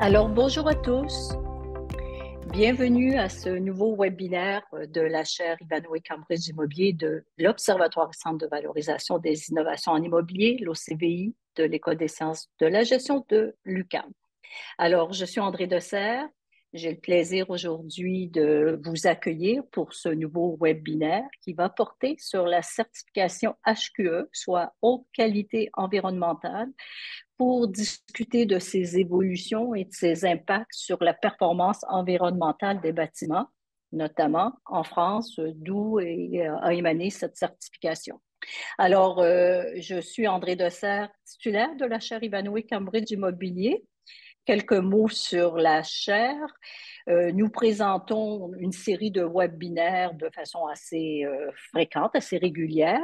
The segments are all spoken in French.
Alors, bonjour à tous. Bienvenue à ce nouveau webinaire de la chaire Ivanhoe Cambridge Immobilier de l'Observatoire et Centre de valorisation des innovations en immobilier, l'OCVI, de l'École des sciences de la gestion de l'UQAM. Alors, je suis André Desserre. J'ai le plaisir aujourd'hui de vous accueillir pour ce nouveau webinaire qui va porter sur la certification HQE, soit Haute qualité environnementale, pour discuter de ces évolutions et de ces impacts sur la performance environnementale des bâtiments, notamment en France, d'où a émané cette certification. Alors, je suis André Desserre, titulaire de la chaire Ivanhoe Cambridge Immobilier. Quelques mots sur la chaire. Nous présentons une série de webinaires de façon assez fréquente, assez régulière.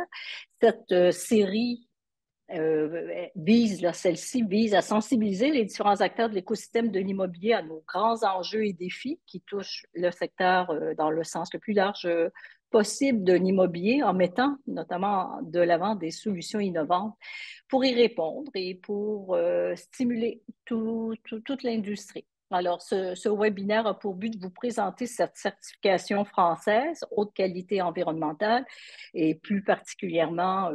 Cette série celle-ci vise à sensibiliser les différents acteurs de l'écosystème de l'immobilier à nos grands enjeux et défis qui touchent le secteur dans le sens le plus large possible de l'immobilier, en mettant notamment de l'avant des solutions innovantes pour y répondre et pour stimuler toute l'industrie. Alors, ce webinaire a pour but de vous présenter cette certification française, haute qualité environnementale, et plus particulièrement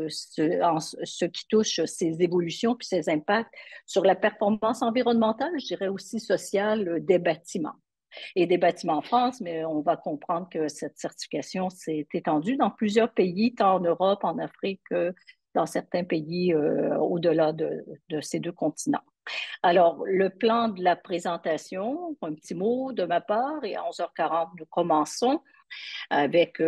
ce qui touche ces évolutions puis ces impacts sur la performance environnementale, je dirais aussi sociale des bâtiments. Et des bâtiments en France, mais on va comprendre que cette certification s'est étendue dans plusieurs pays, tant en Europe, en Afrique, que dans certains pays au-delà de ces deux continents. Alors, le plan de la présentation, un petit mot de ma part, et à 11h40, nous commençons avec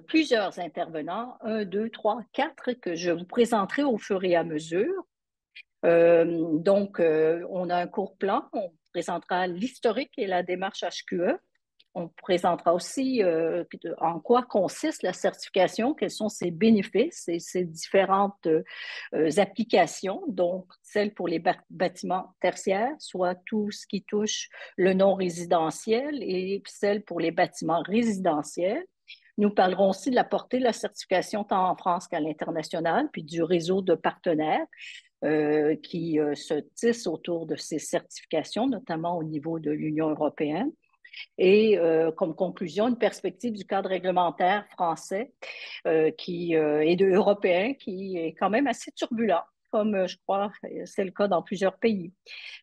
plusieurs intervenants, un, deux, trois, quatre, que je vous présenterai au fur et à mesure. On a un court plan. On présentera l'historique et la démarche HQE. On présentera aussi en quoi consiste la certification, quels sont ses bénéfices et ses différentes applications, donc celles pour les bâtiments tertiaires, soit tout ce qui touche le non résidentiel, et celles pour les bâtiments résidentiels. Nous parlerons aussi de la portée de la certification tant en France qu'à l'international, puis du réseau de partenaires qui se tissent autour de ces certifications, notamment au niveau de l'Union européenne. Et comme conclusion, une perspective du cadre réglementaire français et européen qui est quand même assez turbulent, comme je crois c'est le cas dans plusieurs pays.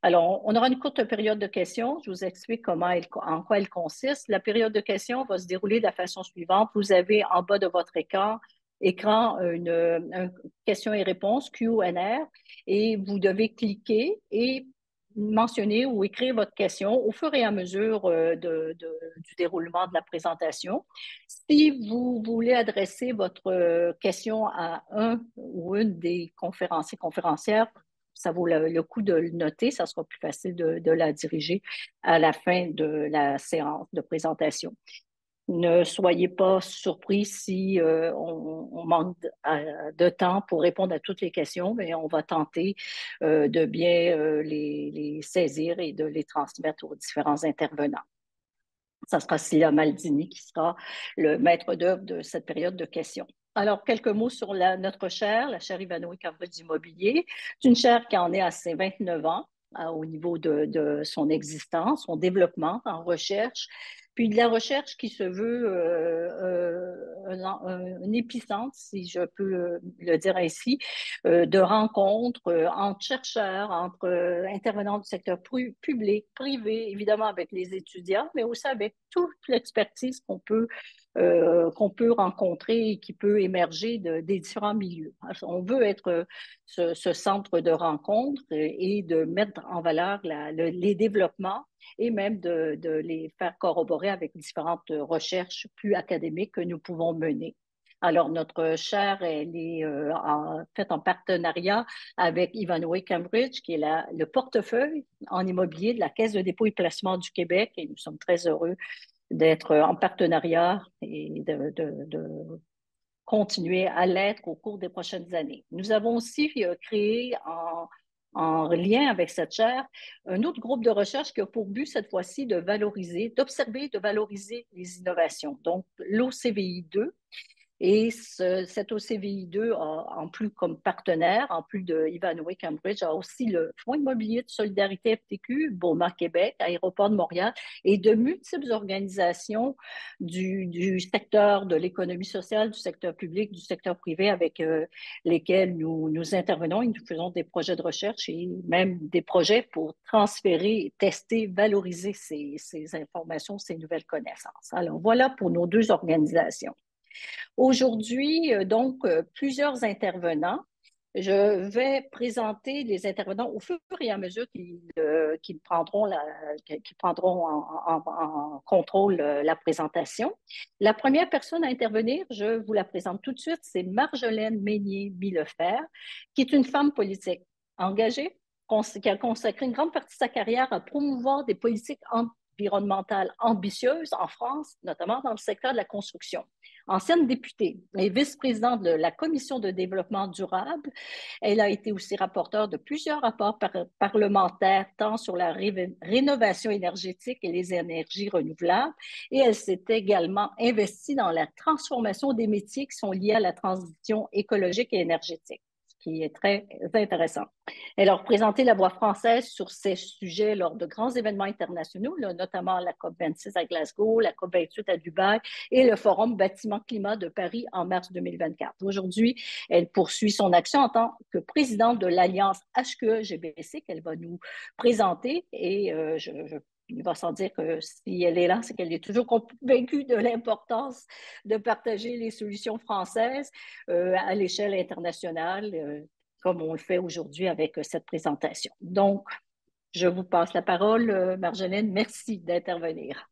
Alors, on aura une courte période de questions. Je vous explique en quoi elle consiste. La période de questions va se dérouler de la façon suivante. Vous avez en bas de votre écran une question et réponse, Q&R, et vous devez cliquer et mentionner ou écrire votre question au fur et à mesure du déroulement de la présentation. Si vous voulez adresser votre question à un ou une des conférenciers, conférencières, ça vaut le coup de le noter, ça sera plus facile de la diriger à la fin de la séance de présentation. Ne soyez pas surpris si on manque de temps pour répondre à toutes les questions, mais on va tenter de bien les saisir et de les transmettre aux différents intervenants. Ça sera Célia Maldini qui sera le maître d'œuvre de cette période de questions. Alors, quelques mots sur notre chaire, la chaire Ivanhoe Cambridge Immobilier. C'est une chaire qui en est à ses 29 ans au niveau de son existence, son développement en recherche, puis de la recherche qui se veut un épicentre, si je peux le dire ainsi, de rencontres entre chercheurs, entre intervenants du secteur public, privé, évidemment avec les étudiants, mais aussi avec toute l'expertise qu'on peut rencontrer et qui peut émerger des différents milieux. Alors, on veut être ce centre de rencontre et de mettre en valeur les développements et même de les faire corroborer avec différentes recherches plus académiques que nous pouvons mener. Alors, notre chaire, elle est faite en partenariat avec Ivanhoe Cambridge, qui est le portefeuille en immobilier de la Caisse de dépôt et placement du Québec, et nous sommes très heureux d'être en partenariat et de continuer à l'être au cours des prochaines années. Nous avons aussi créé en lien avec cette chaire, un autre groupe de recherche qui a pour but cette fois-ci d'observer et de valoriser les innovations. Donc, l'OCVI 2, Et cet OCVI2 a, en plus comme partenaire, en plus de Ivanhoe Cambridge, a aussi le Fonds immobilier de solidarité FTQ, Beaumont Québec, Aéroport de Montréal et de multiples organisations du secteur de l'économie sociale, du secteur public, du secteur privé avec lesquels nous intervenons et nous faisons des projets de recherche et même des projets pour transférer, tester, valoriser ces informations, ces nouvelles connaissances. Alors voilà pour nos deux organisations. Aujourd'hui, donc, plusieurs intervenants. Je vais présenter les intervenants au fur et à mesure qu'ils prendront, qu'ils prendront en contrôle la présentation. La première personne à intervenir, je vous la présente tout de suite, c'est Marjolaine Meignier-Millefer, qui est une femme politique engagée, qui a consacré une grande partie de sa carrière à promouvoir des politiques environnementales ambitieuses en France, notamment dans le secteur de la construction. Ancienne députée et vice-présidente de la Commission de développement durable, elle a été aussi rapporteure de plusieurs rapports parlementaires, tant sur la rénovation énergétique et les énergies renouvelables, et elle s'est également investie dans la transformation des métiers qui sont liés à la transition écologique et énergétique, ce qui est très intéressant. Elle a représenté la voix française sur ces sujets lors de grands événements internationaux, là, notamment la COP26 à Glasgow, la COP28 à Dubaï et le Forum Bâtiment Climat de Paris en mars 2024. Aujourd'hui, elle poursuit son action en tant que présidente de l'Alliance HQE-GBC qu'elle va nous présenter et il va sans dire que si elle est là, c'est qu'elle est toujours convaincue de l'importance de partager les solutions françaises à l'échelle internationale, comme on le fait aujourd'hui avec cette présentation. Donc, je vous passe la parole, Marjolaine. Merci d'intervenir.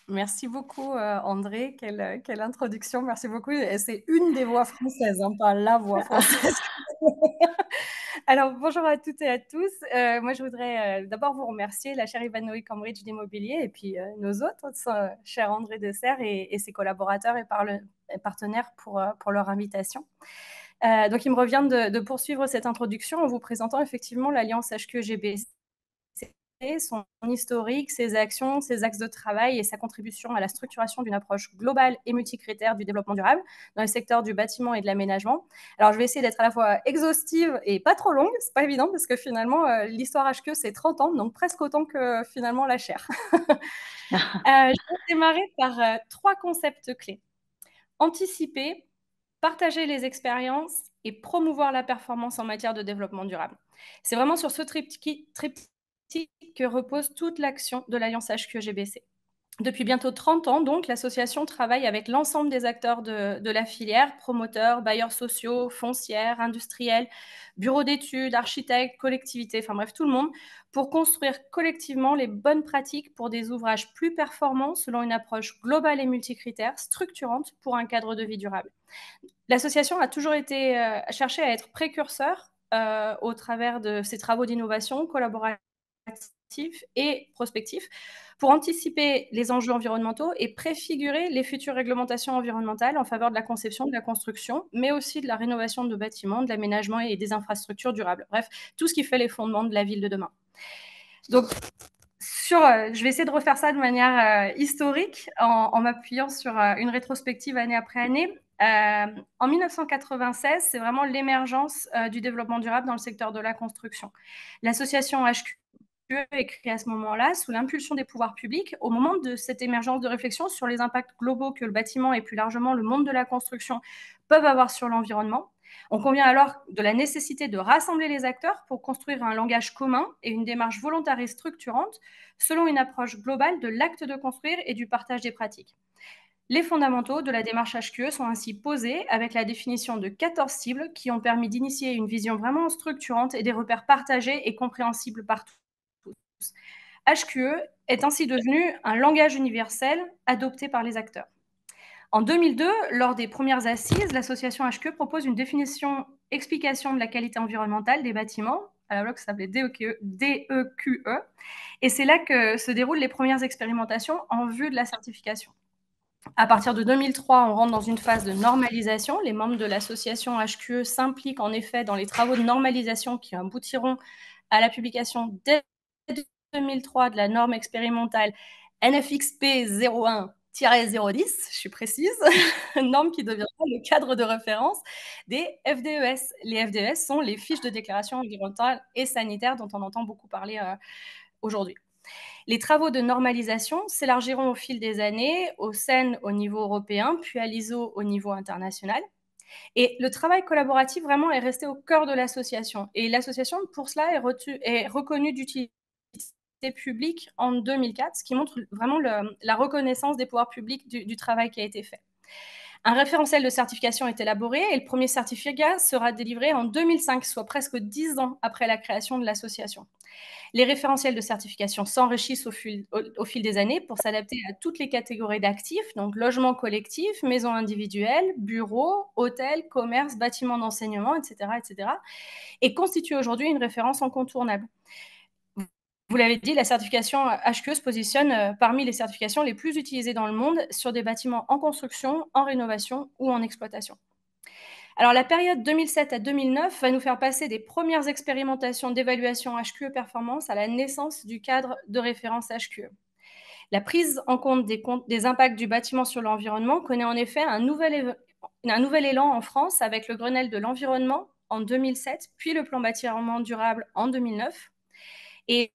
Merci beaucoup, André. Quelle introduction. Merci beaucoup. C'est une des voix françaises, hein, pas la voix française. Alors, bonjour à toutes et à tous. Moi, je voudrais d'abord vous remercier, la chère Ivanhoe Cambridge d'Immobilier, et puis nos autres, cher André Dessert et ses collaborateurs et partenaires pour leur invitation. Donc, il me revient de poursuivre cette introduction en vous présentant effectivement l'Alliance HQE-GBC, son historique, ses actions, ses axes de travail et sa contribution à la structuration d'une approche globale et multicritère du développement durable dans le secteur du bâtiment et de l'aménagement. Alors, je vais essayer d'être à la fois exhaustive et pas trop longue, c'est pas évident parce que finalement, l'histoire HQE, c'est 30 ans, donc presque autant que finalement la chaire. Je vais démarrer par 3 concepts clés. Anticiper, partager les expériences et promouvoir la performance en matière de développement durable. C'est vraiment sur ce triptyque que repose toute l'action de l'Alliance HQE-GBC. Depuis bientôt 30 ans, donc, l'association travaille avec l'ensemble des acteurs de la filière, promoteurs, bailleurs sociaux, foncières, industriels, bureaux d'études, architectes, collectivités, enfin bref, tout le monde, pour construire collectivement les bonnes pratiques pour des ouvrages plus performants selon une approche globale et multicritère, structurante pour un cadre de vie durable. L'association a toujours été cherchée à être précurseur au travers de ses travaux d'innovation collaboratifs et prospectifs pour anticiper les enjeux environnementaux et préfigurer les futures réglementations environnementales en faveur de la conception, de la construction, mais aussi de la rénovation de bâtiments, de l'aménagement et des infrastructures durables. Bref, tout ce qui fait les fondements de la ville de demain. Donc, je vais essayer de refaire ça de manière historique en m'appuyant sur une rétrospective année après année. En 1996, c'est vraiment l'émergence du développement durable dans le secteur de la construction. L'association HQ est créée à ce moment-là sous l'impulsion des pouvoirs publics au moment de cette émergence de réflexion sur les impacts globaux que le bâtiment et plus largement le monde de la construction peuvent avoir sur l'environnement. On convient alors de la nécessité de rassembler les acteurs pour construire un langage commun et une démarche volontariste structurante selon une approche globale de l'acte de construire et du partage des pratiques. Les fondamentaux de la démarche HQE sont ainsi posés avec la définition de 14 cibles qui ont permis d'initier une vision vraiment structurante et des repères partagés et compréhensibles par tous. HQE est ainsi devenu un langage universel adopté par les acteurs. En 2002, lors des premières assises, l'association HQE propose une définition explication de la qualité environnementale des bâtiments, à la loi qui s'appelait DEQE, et c'est là que se déroulent les premières expérimentations en vue de la certification. À partir de 2003, on rentre dans une phase de normalisation. Les membres de l'association HQE s'impliquent en effet dans les travaux de normalisation qui aboutiront à la publication dès 2003 de la norme expérimentale NFXP 01 010, je suis précise, norme qui deviendra le cadre de référence des FDES. Les FDES sont les fiches de déclaration environnementale et sanitaire dont on entend beaucoup parler aujourd'hui. Les travaux de normalisation s'élargiront au fil des années, au CEN au niveau européen, puis à l'ISO au niveau international. Et le travail collaboratif vraiment est resté au cœur de l'association. Et l'association, pour cela, est reconnue d'utilité publique en 2004, ce qui montre vraiment la reconnaissance des pouvoirs publics du travail qui a été fait. Un référentiel de certification est élaboré et le premier certificat sera délivré en 2005, soit presque 10 ans après la création de l'association. Les référentiels de certification s'enrichissent au fil des années pour s'adapter à toutes les catégories d'actifs, donc logement collectif, maisons individuelles, bureaux, hôtels, commerces, bâtiments d'enseignement, etc., et constituent aujourd'hui une référence incontournable. Vous l'avez dit, la certification HQE se positionne parmi les certifications les plus utilisées dans le monde sur des bâtiments en construction, en rénovation ou en exploitation. Alors, la période 2007 à 2009 va nous faire passer des premières expérimentations d'évaluation HQE performance à la naissance du cadre de référence HQE. La prise en compte des impacts du bâtiment sur l'environnement connaît en effet un nouvel élan en France avec le Grenelle de l'environnement en 2007, puis le plan bâtiment durable en 2009. Et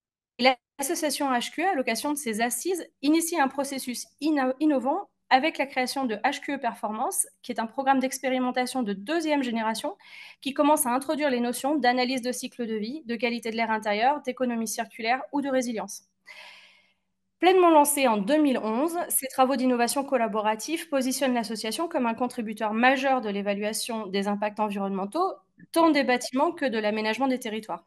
l'association HQE, à l'occasion de ses assises, initie un processus innovant avec la création de HQE Performance, qui est un programme d'expérimentation de deuxième génération qui commence à introduire les notions d'analyse de cycle de vie, de qualité de l'air intérieur, d'économie circulaire ou de résilience. Pleinement lancé en 2011, ces travaux d'innovation collaborative positionnent l'association comme un contributeur majeur de l'évaluation des impacts environnementaux, tant des bâtiments que de l'aménagement des territoires.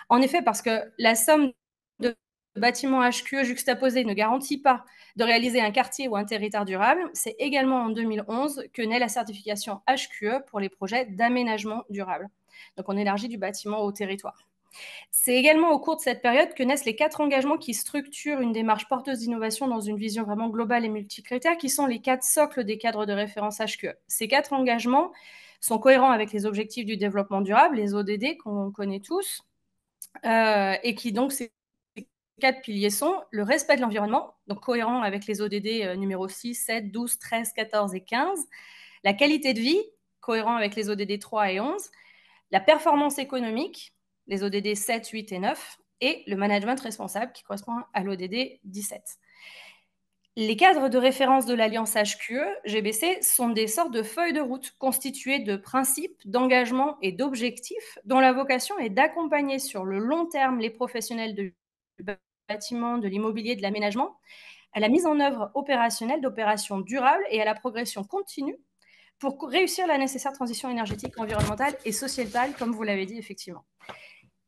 En effet, parce que la somme de bâtiments HQE juxtaposés ne garantit pas de réaliser un quartier ou un territoire durable, c'est également en 2011 que naît la certification HQE pour les projets d'aménagement durable. Donc on élargit du bâtiment au territoire. C'est également au cours de cette période que naissent les 4 engagements qui structurent une démarche porteuse d'innovation dans une vision vraiment globale et multicritère, qui sont les 4 socles des cadres de référence HQE. Ces 4 engagements sont cohérents avec les objectifs du développement durable, les ODD qu'on connaît tous, et qui donc, ces 4 piliers sont le respect de l'environnement, donc cohérent avec les ODD numéro 6, 7, 12, 13, 14 et 15, la qualité de vie, cohérent avec les ODD 3 et 11, la performance économique, les ODD 7, 8 et 9, et le management responsable qui correspond à l'ODD 17. Les cadres de référence de l'Alliance HQE, GBC, sont des sortes de feuilles de route constituées de principes, d'engagements et d'objectifs dont la vocation est d'accompagner sur le long terme les professionnels du bâtiment, de l'immobilier, de l'aménagement, à la mise en œuvre opérationnelle d'opérations durables et à la progression continue pour réussir la nécessaire transition énergétique, environnementale et sociétale, comme vous l'avez dit effectivement.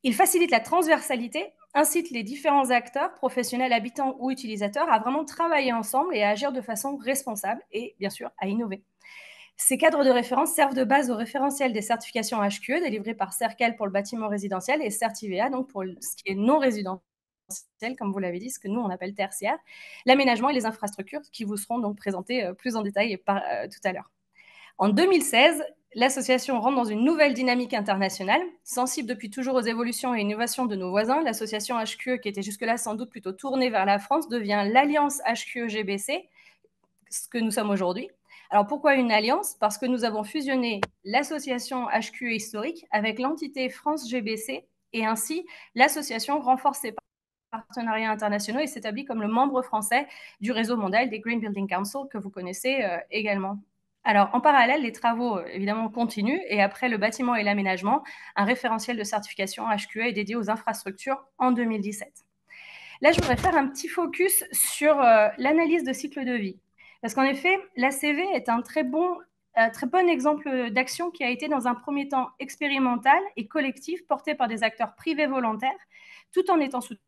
Il facilite la transversalité, incite les différents acteurs, professionnels, habitants ou utilisateurs, à vraiment travailler ensemble et à agir de façon responsable et, bien sûr, à innover. Ces cadres de référence servent de base au référentiel des certifications HQE délivrées par CERCAL pour le bâtiment résidentiel et CERTIVEA, donc pour ce qui est non résidentiel, comme vous l'avez dit, ce que nous on appelle tertiaire, l'aménagement et les infrastructures qui vous seront donc présentées plus en détail tout à l'heure. En 2016, l'association rentre dans une nouvelle dynamique internationale. Sensible depuis toujours aux évolutions et innovations de nos voisins, l'association HQE, qui était jusque-là sans doute plutôt tournée vers la France, devient l'Alliance HQE-GBC, ce que nous sommes aujourd'hui. Alors pourquoi une alliance? Parce que nous avons fusionné l'association HQE historique avec l'entité France-GBC, et ainsi l'association renforce ses partenariats internationaux et s'établit comme le membre français du réseau mondial des Green Building Council, que vous connaissez également. Alors, en parallèle, les travaux, évidemment, continuent et après le bâtiment et l'aménagement, un référentiel de certification HQE est dédié aux infrastructures en 2017. Là, je voudrais faire un petit focus sur l'analyse de cycle de vie. Parce qu'en effet, l'ACV est un très bon exemple d'action qui a été dans un premier temps expérimental et collectif, porté par des acteurs privés volontaires, tout en étant soutenu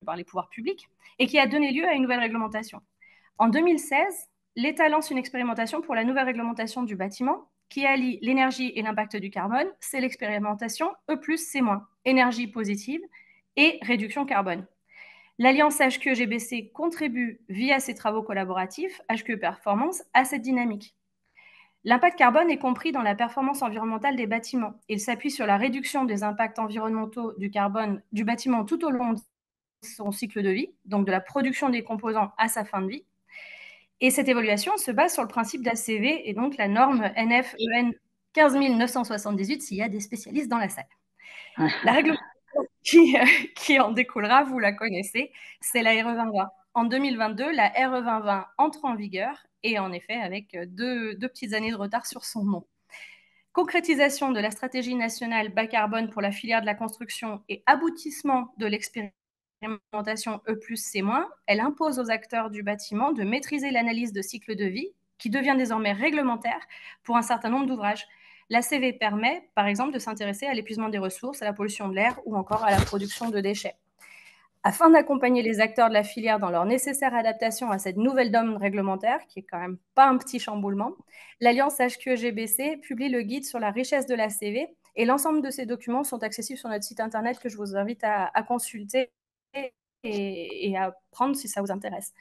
par les pouvoirs publics, et qui a donné lieu à une nouvelle réglementation. En 2016, l'État lance une expérimentation pour la nouvelle réglementation du bâtiment qui allie l'énergie et l'impact du carbone. C'est l'expérimentation E plus C-, énergie positive et réduction carbone. L'Alliance HQE-GBC contribue via ses travaux collaboratifs HQE Performance à cette dynamique. L'impact carbone est compris dans la performance environnementale des bâtiments. Il s'appuie sur la réduction des impacts environnementaux du carbone du bâtiment tout au long de son cycle de vie, donc de la production des composants à sa fin de vie. Et cette évaluation se base sur le principe d'ACV et donc la norme NF-EN 15978, s'il y a des spécialistes dans la salle. La réglementation qui en découlera, vous la connaissez, c'est la RE 2020. En 2022, la RE 2020 entre en vigueur et en effet avec deux petites années de retard sur son nom. Concrétisation de la stratégie nationale bas carbone pour la filière de la construction et aboutissement de l'expérimentation E+C-, elle impose aux acteurs du bâtiment de maîtriser l'analyse de cycle de vie qui devient désormais réglementaire pour un certain nombre d'ouvrages. L'ACV permet, par exemple, de s'intéresser à l'épuisement des ressources, à la pollution de l'air ou encore à la production de déchets. Afin d'accompagner les acteurs de la filière dans leur nécessaire adaptation à cette nouvelle norme réglementaire, qui est quand même pas un petit chamboulement, l'Alliance HQE-GBC publie le guide sur la richesse de l'ACV et l'ensemble de ces documents sont accessibles sur notre site internet que je vous invite à consulter et à prendre si ça vous intéresse.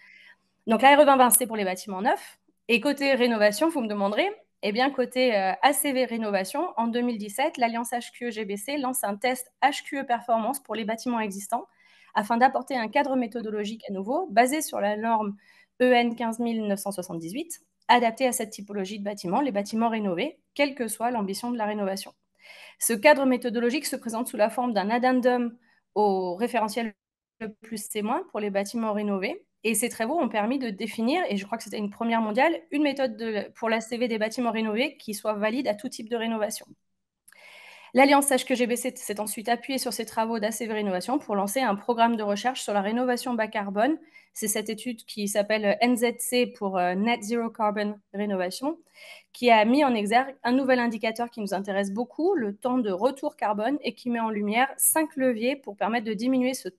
Donc la RE 2020, c'est pour les bâtiments neufs. Et côté rénovation, vous me demanderez, eh bien, côté ACV rénovation, en 2017, l'Alliance HQE-GBC lance un test HQE performance pour les bâtiments existants afin d'apporter un cadre méthodologique à nouveau basé sur la norme EN 15978, adapté à cette typologie de bâtiments, les bâtiments rénovés, quelle que soit l'ambition de la rénovation. Ce cadre méthodologique se présente sous la forme d'un addendum au référentiel E+C- pour les bâtiments rénovés. Et ces travaux ont permis de définir, et je crois que c'était une première mondiale, une méthode pour l'ACV des bâtiments rénovés qui soit valide à tout type de rénovation. L'Alliance HQE-GBC s'est ensuite appuyée sur ces travaux d'ACV Rénovation pour lancer un programme de recherche sur la rénovation bas carbone. C'est cette étude qui s'appelle NZC pour Net Zero Carbon Rénovation, qui a mis en exergue un nouvel indicateur qui nous intéresse beaucoup, le temps de retour carbone, et qui met en lumière 5 leviers pour permettre de diminuer ce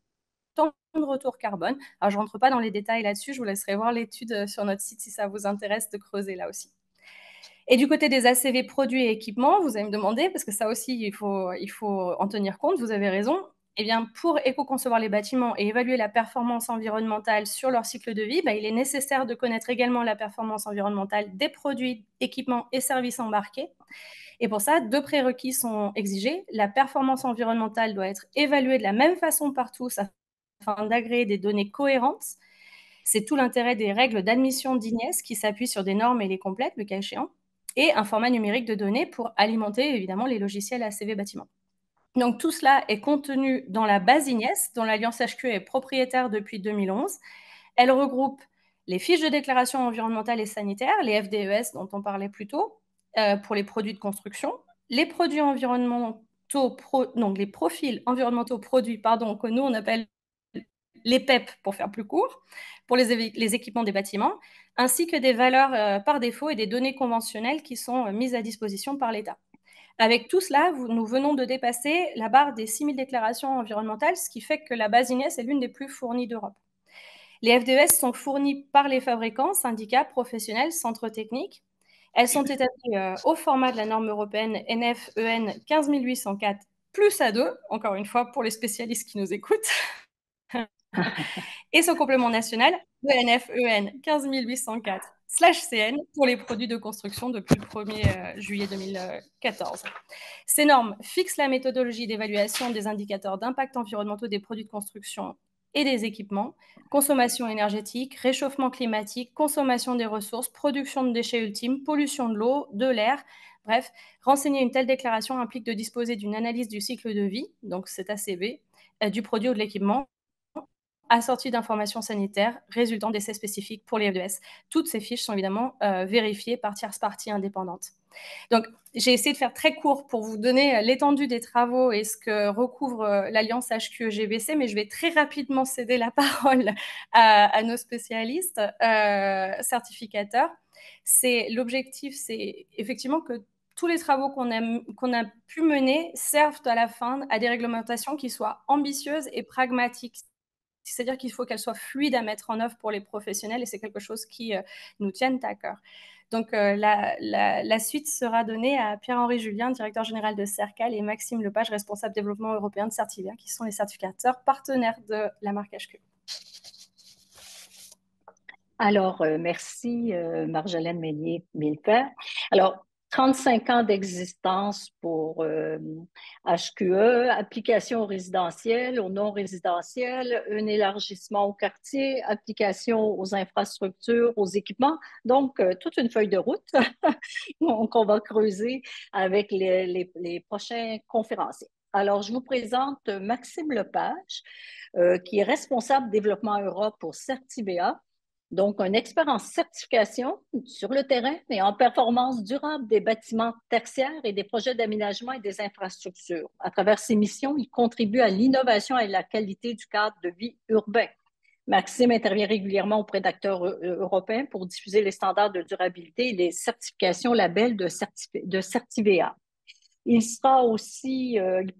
temps de retour carbone. Alors, je ne rentre pas dans les détails là-dessus, je vous laisserai voir l'étude sur notre site si ça vous intéresse de creuser là aussi. Et du côté des ACV produits et équipements, vous allez me demander, parce que ça aussi, il faut en tenir compte, vous avez raison, eh bien, pour éco-concevoir les bâtiments et évaluer la performance environnementale sur leur cycle de vie, il est nécessaire de connaître également la performance environnementale des produits, équipements et services embarqués. Et pour ça, 2 prérequis sont exigés. La performance environnementale doit être évaluée de la même façon par tous afin d'agréger des données cohérentes. C'est tout l'intérêt des règles d'admission d'INES qui s'appuient sur des normes et les complètent, le cas échéant, et un format numérique de données pour alimenter évidemment les logiciels ACV bâtiments. Donc tout cela est contenu dans la base INES, dont l'Alliance HQE est propriétaire depuis 2011. Elle regroupe les fiches de déclaration environnementale et sanitaire, les FDES dont on parlait plus tôt, pour les produits de construction, les produits environnementaux, les profils environnementaux produits, que nous on appelle les PEP pour faire plus court, pour les équipements des bâtiments, ainsi que des valeurs par défaut et des données conventionnelles qui sont mises à disposition par l'État. Avec tout cela, nous venons de dépasser la barre des 6 000 déclarations environnementales, ce qui fait que la base INES est l'une des plus fournies d'Europe. Les FDES sont fournis par les fabricants, syndicats, professionnels, centres techniques. Elles sont établies au format de la norme européenne NF-EN 15804 plus A2, encore une fois pour les spécialistes qui nous écoutent. Et son complément national, ENF-EN 15804/CN pour les produits de construction depuis le 1er juillet 2014. Ces normes fixent la méthodologie d'évaluation des indicateurs d'impact environnementaux des produits de construction et des équipements, consommation énergétique, réchauffement climatique, consommation des ressources, production de déchets ultimes, pollution de l'eau, de l'air. Bref, renseigner une telle déclaration implique de disposer d'une analyse du cycle de vie, donc cet ACV, du produit ou de l'équipement, assortie d'informations sanitaires résultant d'essais spécifiques pour les FDES. Toutes ces fiches sont évidemment vérifiées par tierces parties indépendantes. Donc, j'ai essayé de faire très court pour vous donner l'étendue des travaux et ce que recouvre l'Alliance HQE-GBC, mais je vais très rapidement céder la parole à nos spécialistes certificateurs. L'objectif, c'est effectivement que tous les travaux qu'on a pu mener servent à la fin à des réglementations qui soient ambitieuses et pragmatiques. C'est-à-dire qu'il faut qu'elles soient fluides à mettre en œuvre pour les professionnels et c'est quelque chose qui nous tienne à cœur. Donc, la suite sera donnée à Pierre-Henri Julien, directeur général de CERCAL, et Maxime Lepage, responsable développement européen de Certivia, qui sont les certificateurs partenaires de la marque HQ. Alors, merci Marjolaine Meillier-Millefer. Alors, 35 ans d'existence pour HQE, application résidentielle, au non résidentiel, un élargissement au quartier, application aux infrastructures, aux équipements. Donc, toute une feuille de route qu'on va creuser avec les prochains conférenciers. Alors, je vous présente Maxime Lepage, qui est responsable développement Europe pour Certivea. Donc, un expert en certification sur le terrain et en performance durable des bâtiments tertiaires et des projets d'aménagement et des infrastructures. À travers ses missions, il contribue à l'innovation et à la qualité du cadre de vie urbain. Maxime intervient régulièrement auprès d'acteurs européens pour diffuser les standards de durabilité et les certifications labels de Certivea. Il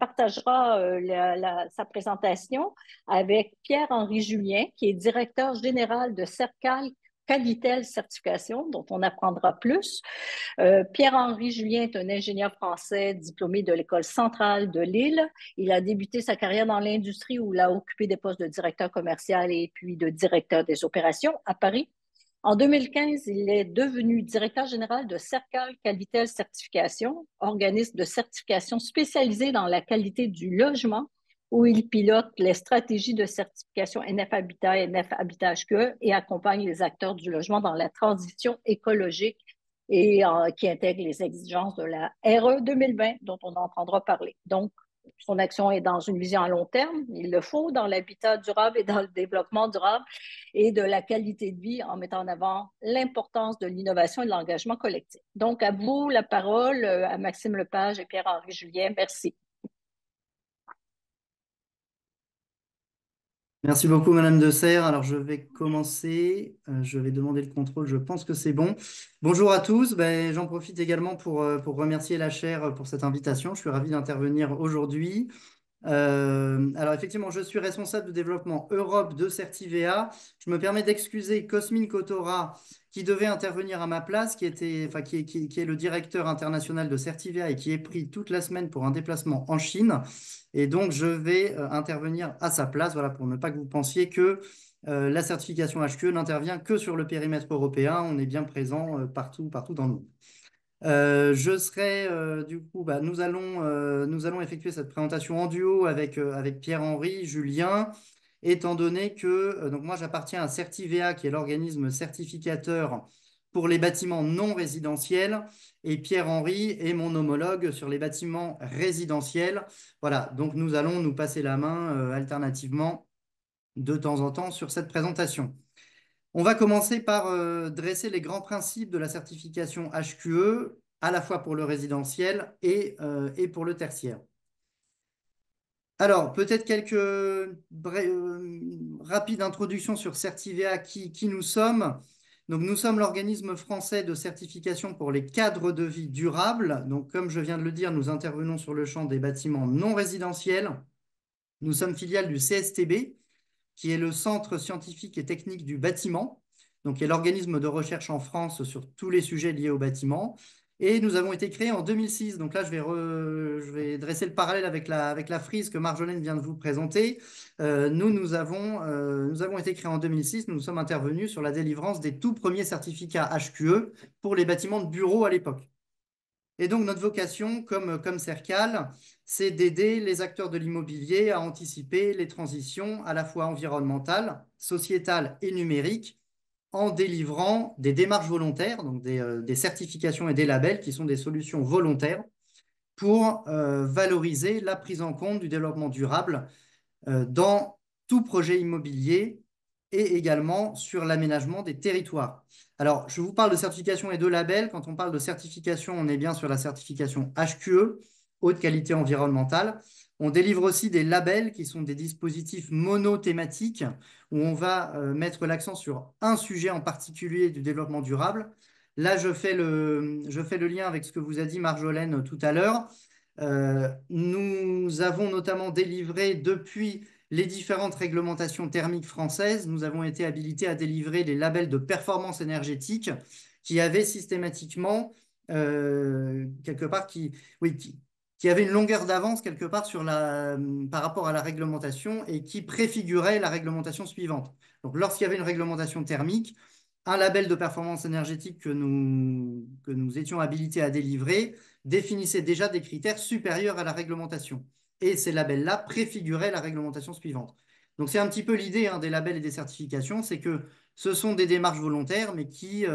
partagera sa présentation avec Pierre-Henri Julien, qui est directeur général de Cercal Qualitel Certification, dont on apprendra plus. Pierre-Henri Julien est un ingénieur français diplômé de l'École centrale de Lille. Il a débuté sa carrière dans l'industrie où il a occupé des postes de directeur commercial et puis de directeur des opérations à Paris. En 2015, il est devenu directeur général de Cercal Qualitel Certification, organisme de certification spécialisé dans la qualité du logement, où il pilote les stratégies de certification NF Habitat et NF Habitat HQE et accompagne les acteurs du logement dans la transition écologique et qui intègre les exigences de la RE 2020, dont on entendra parler. Donc, son action est dans une vision à long terme, il le faut dans l'habitat durable et dans le développement durable et de la qualité de vie en mettant en avant l'importance de l'innovation et de l'engagement collectif. Donc, à vous la parole, à Maxime Lepage et Pierre-Henri Julien. Merci. Merci beaucoup, Madame de Serres. Alors, je vais commencer. Je vais demander le contrôle. Je pense que c'est bon. Bonjour à tous. Ben, j'en profite également pour remercier la chaire pour cette invitation. Je suis ravi d'intervenir aujourd'hui. Alors, effectivement, je suis responsable de développement Europe de Certivea. Je me permets d'excuser Cosmine Kotora, qui devait intervenir à ma place, qui est le directeur international de Certivea et qui est pris toute la semaine pour un déplacement en Chine. Et donc, je vais intervenir à sa place, voilà, pour ne pas que vous pensiez que la certification HQE n'intervient que sur le périmètre européen. On est bien présent partout dans le monde. Du coup, nous allons effectuer cette présentation en duo avec Pierre-Henri, Julien, étant donné que donc moi j'appartiens à Certivea, qui est l'organisme certificateur pour les bâtiments non résidentiels, et Pierre-Henri est mon homologue sur les bâtiments résidentiels. Voilà, donc nous allons nous passer la main alternativement de temps en temps sur cette présentation. On va commencer par dresser les grands principes de la certification HQE, à la fois pour le résidentiel et pour le tertiaire. Alors, peut-être quelques rapides introductions sur Certivea, qui nous sommes. Donc, nous sommes l'organisme français de certification pour les cadres de vie durables. Donc, comme je viens de le dire, nous intervenons sur le champ des bâtiments non résidentiels. Nous sommes filiales du CSTB, qui est le Centre scientifique et technique du bâtiment, donc qui est l'organisme de recherche en France sur tous les sujets liés au bâtiment. Et nous avons été créés en 2006. Donc là, je vais dresser le parallèle avec la frise que Marjolaine vient de vous présenter. Nous avons été créés en 2006. Nous sommes intervenus sur la délivrance des tout premiers certificats HQE pour les bâtiments de bureaux à l'époque. Et donc, notre vocation, comme Cercal, c'est d'aider les acteurs de l'immobilier à anticiper les transitions à la fois environnementales, sociétales et numériques en délivrant des démarches volontaires, donc des certifications et des labels qui sont des solutions volontaires pour valoriser la prise en compte du développement durable dans tout projet immobilier et également sur l'aménagement des territoires. Alors, je vous parle de certification et de label. Quand on parle de certification, on est bien sur la certification HQE, haute qualité environnementale. On délivre aussi des labels qui sont des dispositifs monothématiques où on va mettre l'accent sur un sujet en particulier du développement durable. Là, je fais le lien avec ce que vous a dit Marjolaine tout à l'heure. Nous avons notamment délivré depuis les différentes réglementations thermiques françaises, nous avons été habilités à délivrer les labels de performance énergétique qui avaient systématiquement, quelque part, qui avaient une longueur d'avance quelque part par rapport à la réglementation et qui préfiguraient la réglementation suivante. Donc, lorsqu'il y avait une réglementation thermique, un label de performance énergétique que nous étions habilités à délivrer définissait déjà des critères supérieurs à la réglementation. Et ces labels-là préfiguraient la réglementation suivante. Donc c'est un petit peu l'idée des labels et des certifications, c'est que ce sont des démarches volontaires, mais qui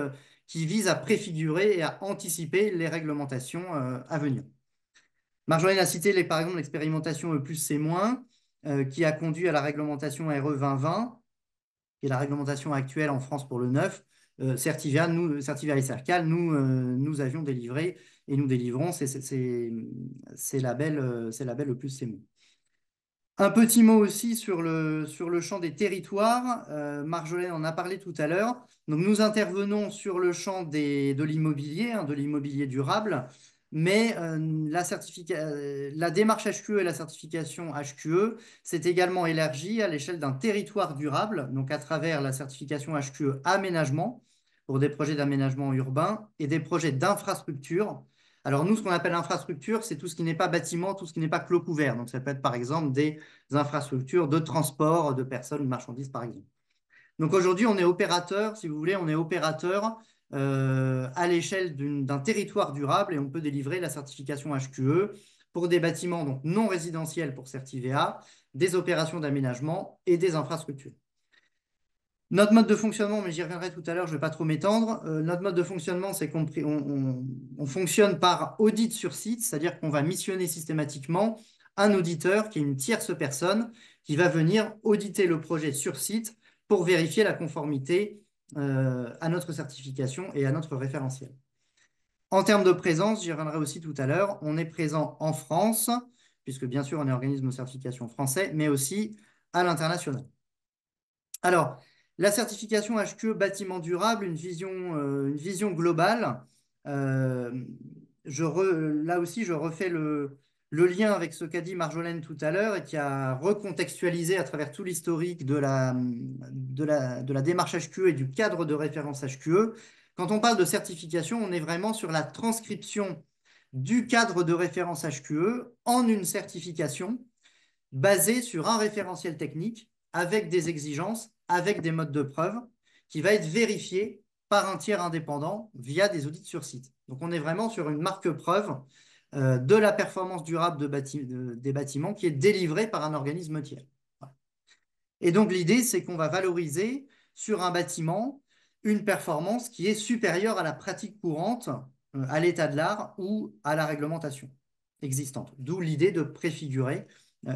visent à préfigurer et à anticiper les réglementations à venir. Marjolaine a cité par exemple l'expérimentation E+C-, qui a conduit à la réglementation RE 2020, qui est la réglementation actuelle en France pour le neuf. Certivia et Cercal, nous avions délivré et nous délivrons ces labels E+C-. Un petit mot aussi sur le champ des territoires. Marjolaine en a parlé tout à l'heure. Donc, nous intervenons sur le champ de l'immobilier durable, mais la démarche HQE et la certification HQE, c'est également élargi à l'échelle d'un territoire durable, donc à travers la certification HQE aménagement pour des projets d'aménagement urbain et des projets d'infrastructure. Alors nous, ce qu'on appelle infrastructure, c'est tout ce qui n'est pas bâtiment, tout ce qui n'est pas clos couvert. Donc ça peut être par exemple des infrastructures de transport de personnes ou de marchandises, par exemple. Donc aujourd'hui, on est opérateur, si vous voulez, à l'échelle d'un territoire durable et on peut délivrer la certification HQE pour des bâtiments donc non résidentiels pour Certivea, des opérations d'aménagement et des infrastructures. Notre mode de fonctionnement, mais j'y reviendrai tout à l'heure, je ne vais pas trop m'étendre. Notre mode de fonctionnement, c'est qu'on fonctionne par audit sur site, c'est-à-dire qu'on va missionner systématiquement un auditeur qui est une tierce personne qui va venir auditer le projet sur site pour vérifier la conformité à notre certification et à notre référentiel. En termes de présence, j'y reviendrai aussi tout à l'heure, on est présent en France, puisque bien sûr on est organisme de certification français, mais aussi à l'international. Alors, la certification HQE bâtiment durable, une vision globale. Là aussi, je refais le lien avec ce qu'a dit Marjolaine tout à l'heure et qui a recontextualisé à travers tout l'historique de la démarche HQE et du cadre de référence HQE. Quand on parle de certification, on est vraiment sur la transcription du cadre de référence HQE en une certification basée sur un référentiel technique avec des exigences, avec des modes de preuve, qui va être vérifié par un tiers indépendant via des audits sur site. Donc on est vraiment sur une marque preuve de la performance durable des bâtiments qui est délivrée par un organisme tiers. Voilà. Et donc l'idée, c'est qu'on va valoriser sur un bâtiment une performance qui est supérieure à la pratique courante, à l'état de l'art ou à la réglementation existante. D'où l'idée de préfigurer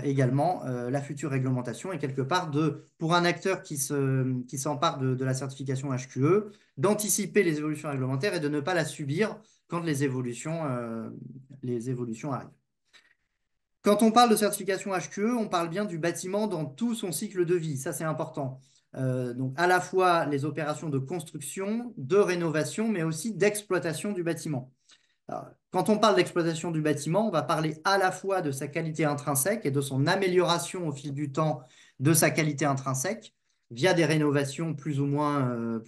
également la future réglementation et quelque part pour un acteur qui s'empare de la certification HQE, d'anticiper les évolutions réglementaires et de ne pas la subir quand les évolutions arrivent. Quand on parle de certification HQE, on parle bien du bâtiment dans tout son cycle de vie. Ça, c'est important. Donc, à la fois les opérations de construction, de rénovation, mais aussi d'exploitation du bâtiment. Alors, quand on parle d'exploitation du bâtiment, on va parler à la fois de sa qualité intrinsèque et de son amélioration au fil du temps de sa qualité intrinsèque via des rénovations plus ou moins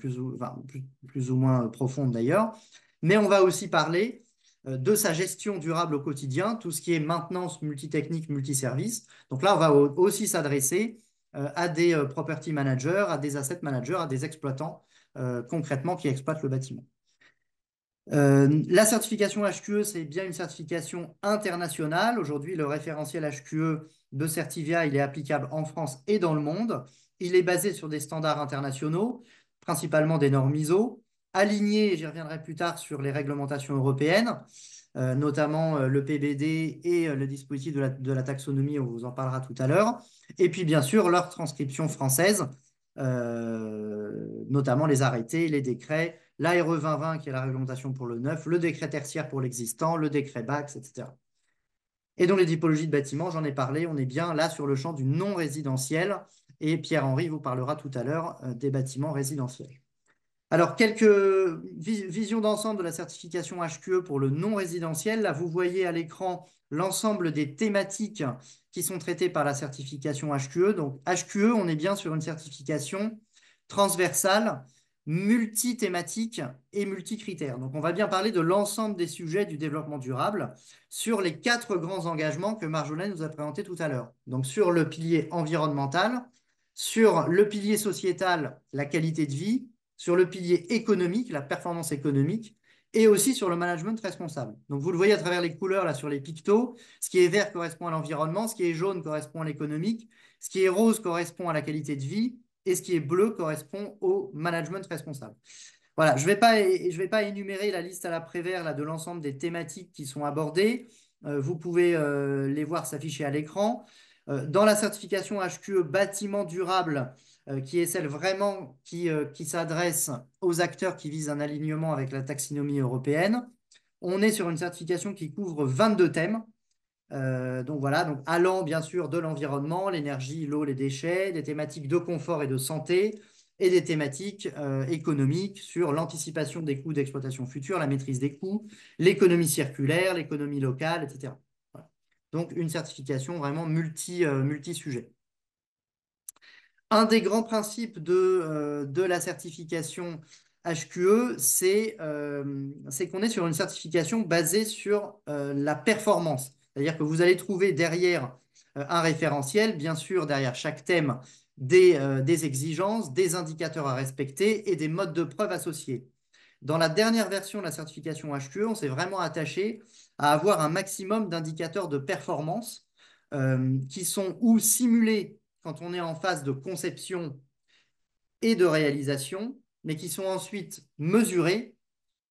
profondes d'ailleurs. Mais on va aussi parler de sa gestion durable au quotidien, tout ce qui est maintenance multitechnique, multiservice. Donc là, on va aussi s'adresser à des property managers, à des asset managers, à des exploitants concrètement qui exploitent le bâtiment. La certification HQE, c'est bien une certification internationale. Aujourd'hui, le référentiel HQE de Certivia, il est applicable en France et dans le monde. Il est basé sur des standards internationaux, principalement des normes ISO, alignés, et j'y reviendrai plus tard, sur les réglementations européennes, notamment le PBD et le dispositif de la taxonomie, on vous en parlera tout à l'heure. Et puis, bien sûr, leur transcription française, notamment les arrêtés, les décrets, l'ARE 2020 qui est la réglementation pour le neuf, le décret tertiaire pour l'existant, le décret BAX, etc. Et donc les typologies de bâtiments, j'en ai parlé, on est bien là sur le champ du non résidentiel et Pierre-Henri vous parlera tout à l'heure des bâtiments résidentiels. Alors, quelques visions d'ensemble de la certification HQE pour le non résidentiel. Là, vous voyez à l'écran l'ensemble des thématiques qui sont traitées par la certification HQE. Donc, HQE, on est bien sur une certification transversale, multi-thématique et multi-critères. Donc, on va bien parler de l'ensemble des sujets du développement durable sur les 4 grands engagements que Marjolaine nous a présentés tout à l'heure. Donc, sur le pilier environnemental, sur le pilier sociétal, la qualité de vie, sur le pilier économique, la performance économique, et aussi sur le management responsable. Donc, vous le voyez à travers les couleurs là sur les pictos. Ce qui est vert correspond à l'environnement, ce qui est jaune correspond à l'économique, ce qui est rose correspond à la qualité de vie, et ce qui est bleu correspond au management responsable. Voilà, je vais pas énumérer la liste à la Prévert là, de l'ensemble des thématiques qui sont abordées. Vous pouvez les voir s'afficher à l'écran. Dans la certification HQE bâtiment durable, qui est celle vraiment qui s'adresse aux acteurs qui visent un alignement avec la taxinomie européenne, on est sur une certification qui couvre 22 thèmes. Donc voilà, donc allant bien sûr de l'environnement, l'énergie, l'eau, les déchets, des thématiques de confort et de santé, et des thématiques économiques sur l'anticipation des coûts d'exploitation future, la maîtrise des coûts, l'économie circulaire, l'économie locale, etc. Voilà. Donc une certification vraiment multi-sujet. Un des grands principes de la certification HQE, c'est qu'on est sur une certification basée sur la performance. C'est-à-dire que vous allez trouver derrière un référentiel, bien sûr, derrière chaque thème, des exigences, des indicateurs à respecter et des modes de preuve associés. Dans la dernière version de la certification HQE, on s'est vraiment attaché à avoir un maximum d'indicateurs de performance qui sont ou simulés quand on est en phase de conception et de réalisation, mais qui sont ensuite mesurés,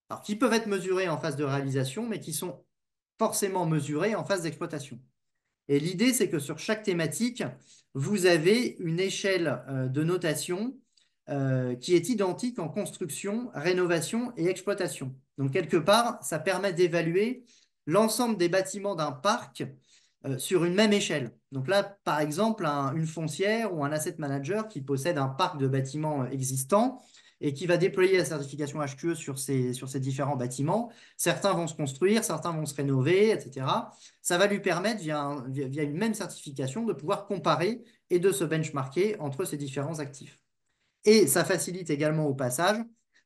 alors qui peuvent être mesurés en phase de réalisation, mais qui sont forcément mesurés en phase d'exploitation. Et l'idée, c'est que sur chaque thématique, vous avez une échelle de notation qui est identique en construction, rénovation et exploitation. Donc, quelque part, ça permet d'évaluer l'ensemble des bâtiments d'un parc sur une même échelle. Donc là, par exemple, une foncière ou un asset manager qui possède un parc de bâtiments existants et qui va déployer la certification HQE sur ces différents bâtiments. Certains vont se construire, certains vont se rénover, etc. Ça va lui permettre, via une même certification, de pouvoir comparer et de se benchmarker entre ces différents actifs. Et ça facilite également au passage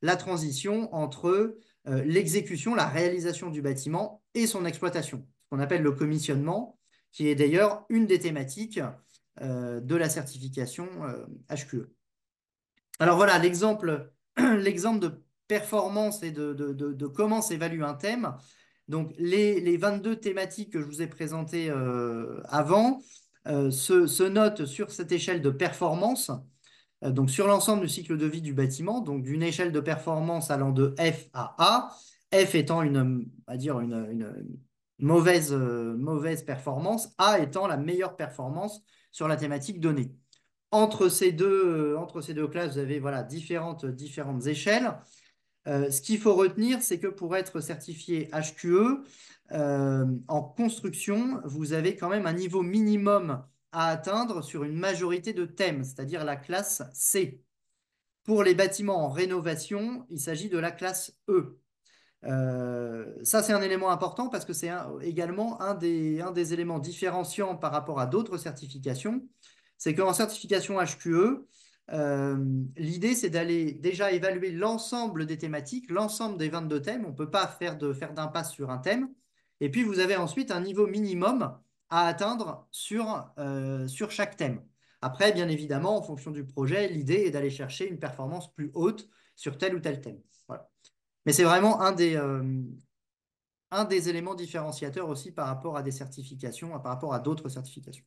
la transition entre l'exécution, la réalisation du bâtiment et son exploitation, ce qu'on appelle le commissionnement, qui est d'ailleurs une des thématiques de la certification HQE. Alors voilà, l'exemple de performance et de comment s'évalue un thème. Donc les 22 thématiques que je vous ai présentées avant se notent sur cette échelle de performance, donc sur l'ensemble du cycle de vie du bâtiment, donc d'une échelle de performance allant de F à A, F étant on va dire une mauvaise performance, A étant la meilleure performance sur la thématique donnée. Entre ces deux classes, vous avez voilà, différentes échelles. Ce qu'il faut retenir, c'est que pour être certifié HQE, en construction, vous avez quand même un niveau minimum à atteindre sur une majorité de thèmes, c'est-à-dire la classe C. Pour les bâtiments en rénovation, il s'agit de la classe E. Ça, c'est un élément important parce que c'est également un des éléments différenciants par rapport à d'autres certifications. C'est qu'en certification HQE, l'idée, c'est d'aller déjà évaluer l'ensemble des thématiques, l'ensemble des 22 thèmes. On ne peut pas faire d'impasse sur un thème. Et puis, vous avez ensuite un niveau minimum à atteindre sur chaque thème. Après, bien évidemment, en fonction du projet, l'idée est d'aller chercher une performance plus haute sur tel ou tel thème. Voilà. Mais c'est vraiment un des éléments différenciateurs aussi par rapport à des certifications, par rapport à d'autres certifications.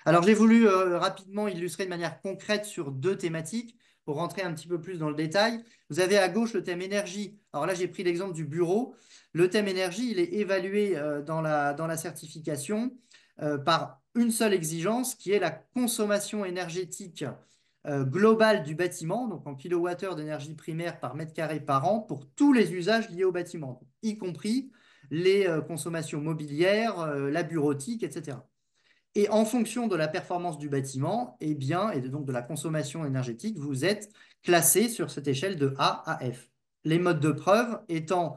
Alors, j'ai voulu rapidement illustrer de manière concrète sur deux thématiques pour rentrer un petit peu plus dans le détail. Vous avez à gauche le thème énergie. Alors là, j'ai pris l'exemple du bureau. Le thème énergie, il est évalué dans la certification par une seule exigence qui est la consommation énergétique globale du bâtiment, donc en kilowattheures d'énergie primaire par mètre carré par an pour tous les usages liés au bâtiment, y compris les consommations mobilières, la bureautique, etc. Et en fonction de la performance du bâtiment, et donc de la consommation énergétique, vous êtes classé sur cette échelle de A à F. Les modes de preuve étant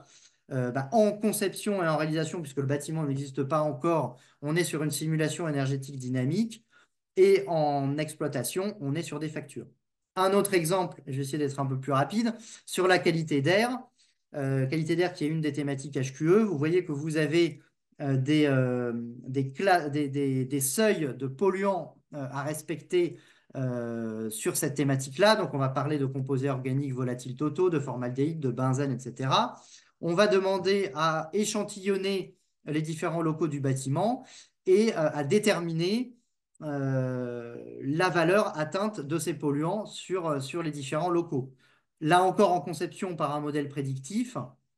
en conception et en réalisation, puisque le bâtiment n'existe pas encore, on est sur une simulation énergétique dynamique, et en exploitation, on est sur des factures. Un autre exemple, je vais essayer d'être un peu plus rapide, sur la qualité d'air. Qualité d'air qui est une des thématiques HQE. Vous voyez que vous avez des seuils de polluants à respecter sur cette thématique-là. Donc, on va parler de composés organiques volatiles totaux, de formaldéhyde, de benzène, etc. On va demander à échantillonner les différents locaux du bâtiment et à déterminer la valeur atteinte de ces polluants sur les différents locaux. Là encore, en conception par un modèle prédictif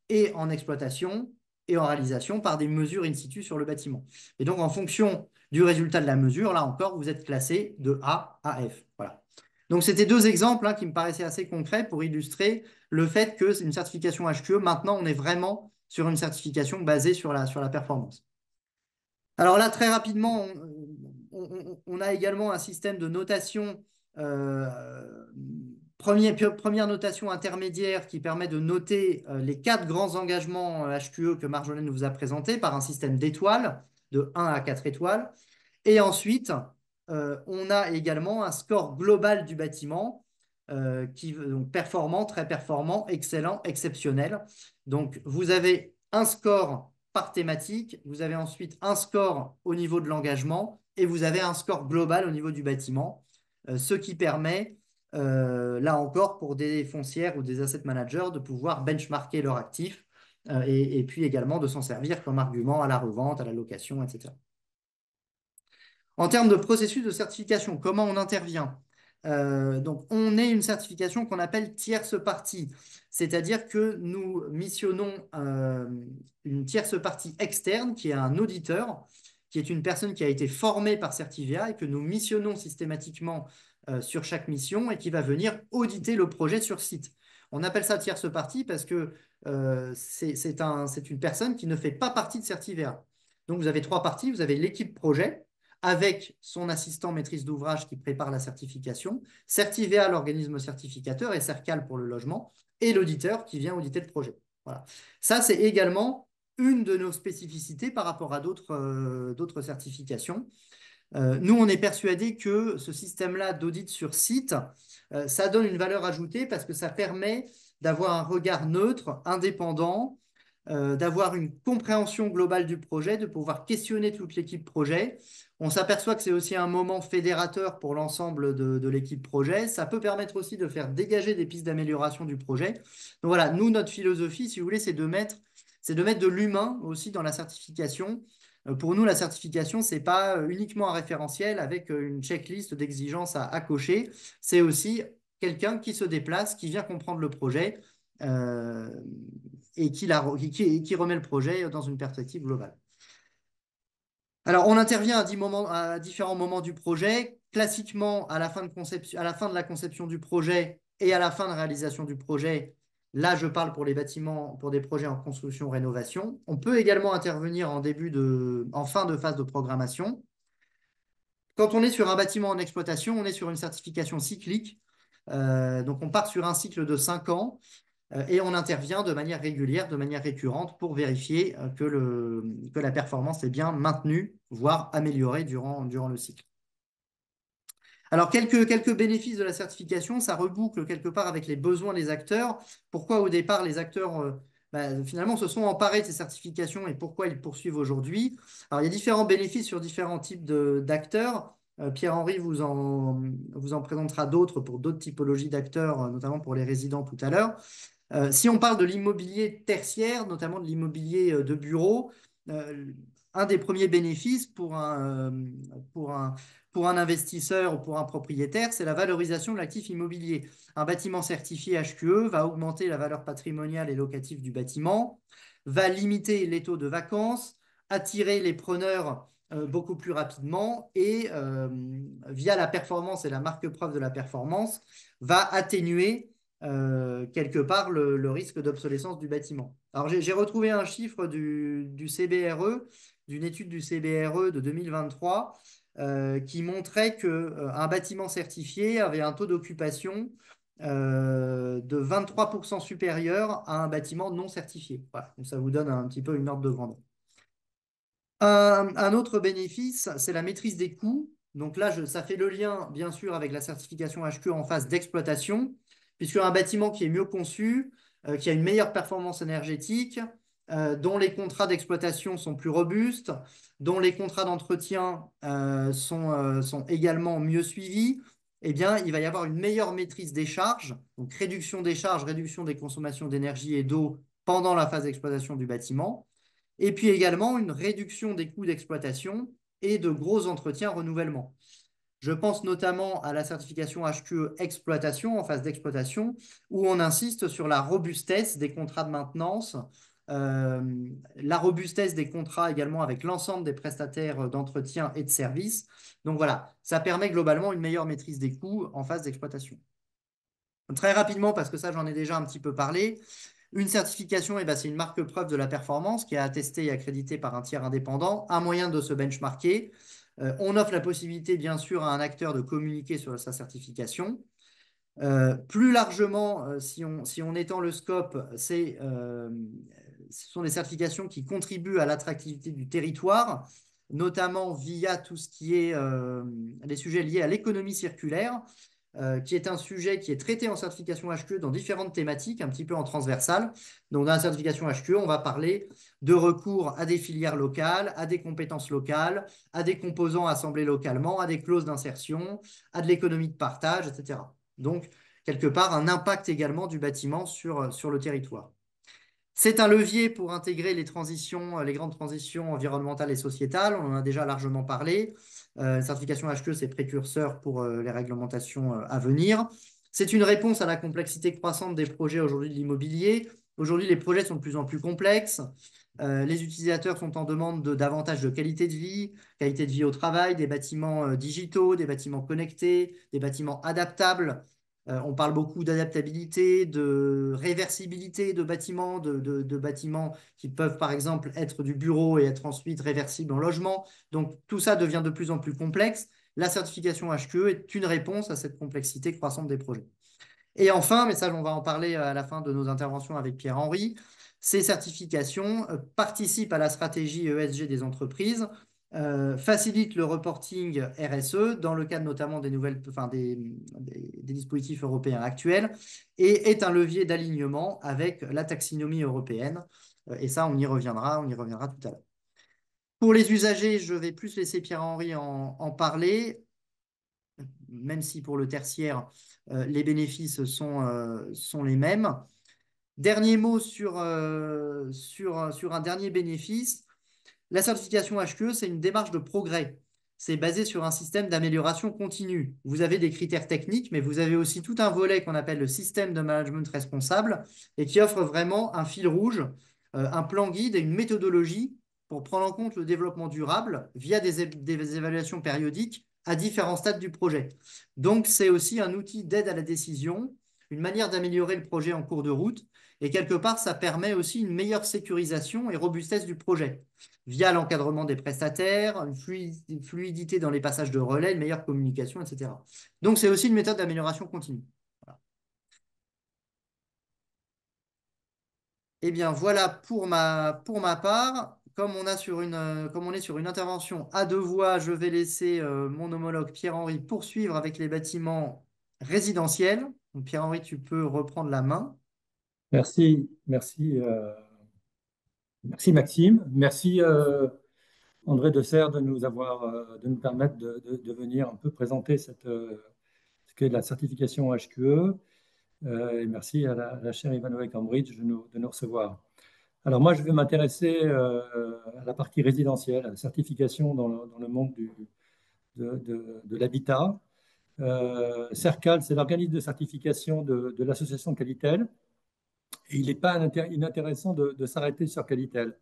et en exploitation et en réalisation par des mesures in situ sur le bâtiment. Et donc, en fonction du résultat de la mesure, là encore, vous êtes classé de A à F. Voilà. Donc, c'était deux exemples qui me paraissaient assez concrets pour illustrer le fait que c'est une certification HQE. Maintenant, on est vraiment sur une certification basée sur la performance. Alors là, très rapidement, on a également un système de notation, première notation intermédiaire qui permet de noter les 4 grands engagements HQE que Marjolaine vous a présentés par un système d'étoiles, de 1 à 4 étoiles. Et ensuite, on a également un score global du bâtiment, donc performant, très performant, excellent, exceptionnel. Donc, vous avez un score par thématique, vous avez ensuite un score au niveau de l'engagement et vous avez un score global au niveau du bâtiment, ce qui permet, là encore, pour des foncières ou des asset managers, de pouvoir benchmarker leur actif et puis également de s'en servir comme argument à la revente, à la location, etc. En termes de processus de certification, comment on intervient? Donc, on est une certification qu'on appelle tierce partie, c'est-à-dire que nous missionnons une tierce partie externe qui est un auditeur, qui est une personne qui a été formée par Certivea et que nous missionnons systématiquement sur chaque mission et qui va venir auditer le projet sur site. On appelle ça tierce partie parce que c'est une personne qui ne fait pas partie de Certivea. Donc, vous avez 3 parties. Vous avez l'équipe projet, avec son assistant maîtrise d'ouvrage qui prépare la certification, Certivea, l'organisme certificateur, et Cercal pour le logement, et l'auditeur qui vient auditer le projet. Voilà. Ça, c'est également une de nos spécificités par rapport à d'autres certifications. Nous, on est persuadé que ce système-là d'audit sur site, ça donne une valeur ajoutée parce que ça permet d'avoir un regard neutre, indépendant, d'avoir une compréhension globale du projet, de pouvoir questionner toute l'équipe projet. On s'aperçoit que c'est aussi un moment fédérateur pour l'ensemble de l'équipe projet. Ça peut permettre aussi de faire dégager des pistes d'amélioration du projet. Donc voilà, nous, notre philosophie, si vous voulez, c'est de mettre de l'humain aussi dans la certification. Pour nous, la certification, ce n'est pas uniquement un référentiel avec une checklist d'exigences à cocher. C'est aussi quelqu'un qui se déplace, qui vient comprendre le projet et qui remet le projet dans une perspective globale. Alors, on intervient à différents moments du projet, classiquement à la fin de la conception du projet et à la fin de réalisation du projet. Là, je parle pour les bâtiments, pour des projets en construction, rénovation. On peut également intervenir en fin de phase de programmation. Quand on est sur un bâtiment en exploitation, on est sur une certification cyclique. Donc, on part sur un cycle de 5 ans et on intervient de manière régulière, de manière récurrente pour vérifier que la performance est bien maintenue, voire améliorée durant le cycle. Alors, quelques bénéfices de la certification, ça reboucle quelque part avec les besoins des acteurs. Pourquoi au départ les acteurs finalement se sont emparés de ces certifications et pourquoi ils poursuivent aujourd'hui? Alors, il y a différents bénéfices sur différents types d'acteurs. Pierre-Henri vous en présentera d'autres pour d'autres typologies d'acteurs, notamment pour les résidents tout à l'heure. Si on parle de l'immobilier tertiaire, notamment de l'immobilier de bureau, un des premiers bénéfices pour un investisseur ou pour un propriétaire, c'est la valorisation de l'actif immobilier. Un bâtiment certifié HQE va augmenter la valeur patrimoniale et locative du bâtiment, va limiter les taux de vacances, attirer les preneurs beaucoup plus rapidement et via la performance et la marque preuve de la performance, va atténuer quelque part le risque d'obsolescence du bâtiment. Alors j'ai retrouvé un chiffre du CBRE, d'une étude du CBRE de 2023 qui montrait qu'un bâtiment certifié avait un taux d'occupation de 23% supérieur à un bâtiment non certifié. Voilà. Donc ça vous donne un petit peu une ordre de grandeur. Un autre bénéfice, c'est la maîtrise des coûts. Donc là, ça fait le lien, bien sûr, avec la certification HQE en phase d'exploitation, puisque un bâtiment qui est mieux conçu, qui a une meilleure performance énergétique, dont les contrats d'exploitation sont plus robustes, dont les contrats d'entretien sont également mieux suivis, eh bien, il va y avoir une meilleure maîtrise des charges, donc réduction des charges, réduction des consommations d'énergie et d'eau pendant la phase d'exploitation du bâtiment, et puis également une réduction des coûts d'exploitation et de gros entretiens renouvellement. Je pense notamment à la certification HQE exploitation en phase d'exploitation, où on insiste sur la robustesse des contrats de maintenance, la robustesse des contrats également avec l'ensemble des prestataires d'entretien et de services. Donc voilà, ça permet globalement une meilleure maîtrise des coûts en phase d'exploitation. Très rapidement, parce que ça j'en ai déjà un petit peu parlé, une certification, eh ben, c'est une marque preuve de la performance qui est attestée et accréditée par un tiers indépendant, un moyen de se benchmarker. On offre la possibilité, bien sûr, à un acteur de communiquer sur sa certification. Plus largement, si on étend le scope, ce sont des certifications qui contribuent à l'attractivité du territoire, notamment via tout ce qui est les sujets liés à l'économie circulaire, qui est un sujet qui est traité en certification HQE dans différentes thématiques, un petit peu en transversal. Donc, dans la certification HQE, on va parler de recours à des filières locales, à des compétences locales, à des composants assemblés localement, à des clauses d'insertion, à de l'économie de partage, etc. Donc, quelque part, un impact également du bâtiment sur le territoire. C'est un levier pour intégrer les transitions, les grandes transitions environnementales et sociétales. On en a déjà largement parlé. La certification HQE, c'est précurseur pour les réglementations à venir. C'est une réponse à la complexité croissante des projets aujourd'hui de l'immobilier. Aujourd'hui, les projets sont de plus en plus complexes. Les utilisateurs sont en demande de davantage de qualité de vie au travail, des bâtiments digitaux, des bâtiments connectés, des bâtiments adaptables. On parle beaucoup d'adaptabilité, de réversibilité de bâtiments, de bâtiments qui peuvent par exemple être du bureau et être ensuite réversibles en logement. Donc tout ça devient de plus en plus complexe. La certification HQE est une réponse à cette complexité croissante des projets. Et enfin, mais ça on va en parler à la fin de nos interventions avec Pierre-Henri, ces certifications participent à la stratégie ESG des entreprises, facilitent le reporting RSE dans le cadre notamment des dispositifs européens actuels et est un levier d'alignement avec la taxinomie européenne. Et ça, on y reviendra tout à l'heure. Pour les usagers, je vais plus laisser Pierre-Henri en parler, même si pour le tertiaire, les bénéfices sont les mêmes. Dernier mot sur un dernier bénéfice. La certification HQE, c'est une démarche de progrès. C'est basé sur un système d'amélioration continue. Vous avez des critères techniques, mais vous avez aussi tout un volet qu'on appelle le système de management responsable et qui offre vraiment un fil rouge, un plan guide et une méthodologie pour prendre en compte le développement durable via des évaluations périodiques à différents stades du projet. Donc, c'est aussi un outil d'aide à la décision, une manière d'améliorer le projet en cours de route. Et quelque part, ça permet aussi une meilleure sécurisation et robustesse du projet via l'encadrement des prestataires, une fluidité dans les passages de relais, une meilleure communication, etc. Donc, c'est aussi une méthode d'amélioration continue. Voilà. Eh bien, voilà pour ma part. Comme on est sur une intervention à deux voix, je vais laisser mon homologue Pierre-Henri poursuivre avec les bâtiments résidentiels. Donc, Pierre-Henri, tu peux reprendre la main. Merci, merci Maxime, merci André Dessert de de nous permettre de venir un peu présenter ce qu'est la certification HQE. Et merci à la chère Ivanhoe Cambridge de nous recevoir. Alors moi, je vais m'intéresser à la partie résidentielle, à la certification dans le monde de l'habitat. CERCAL, c'est l'organisme de certification de l'association Qualitel. Et il n'est pas inintéressant de s'arrêter sur Qualitel.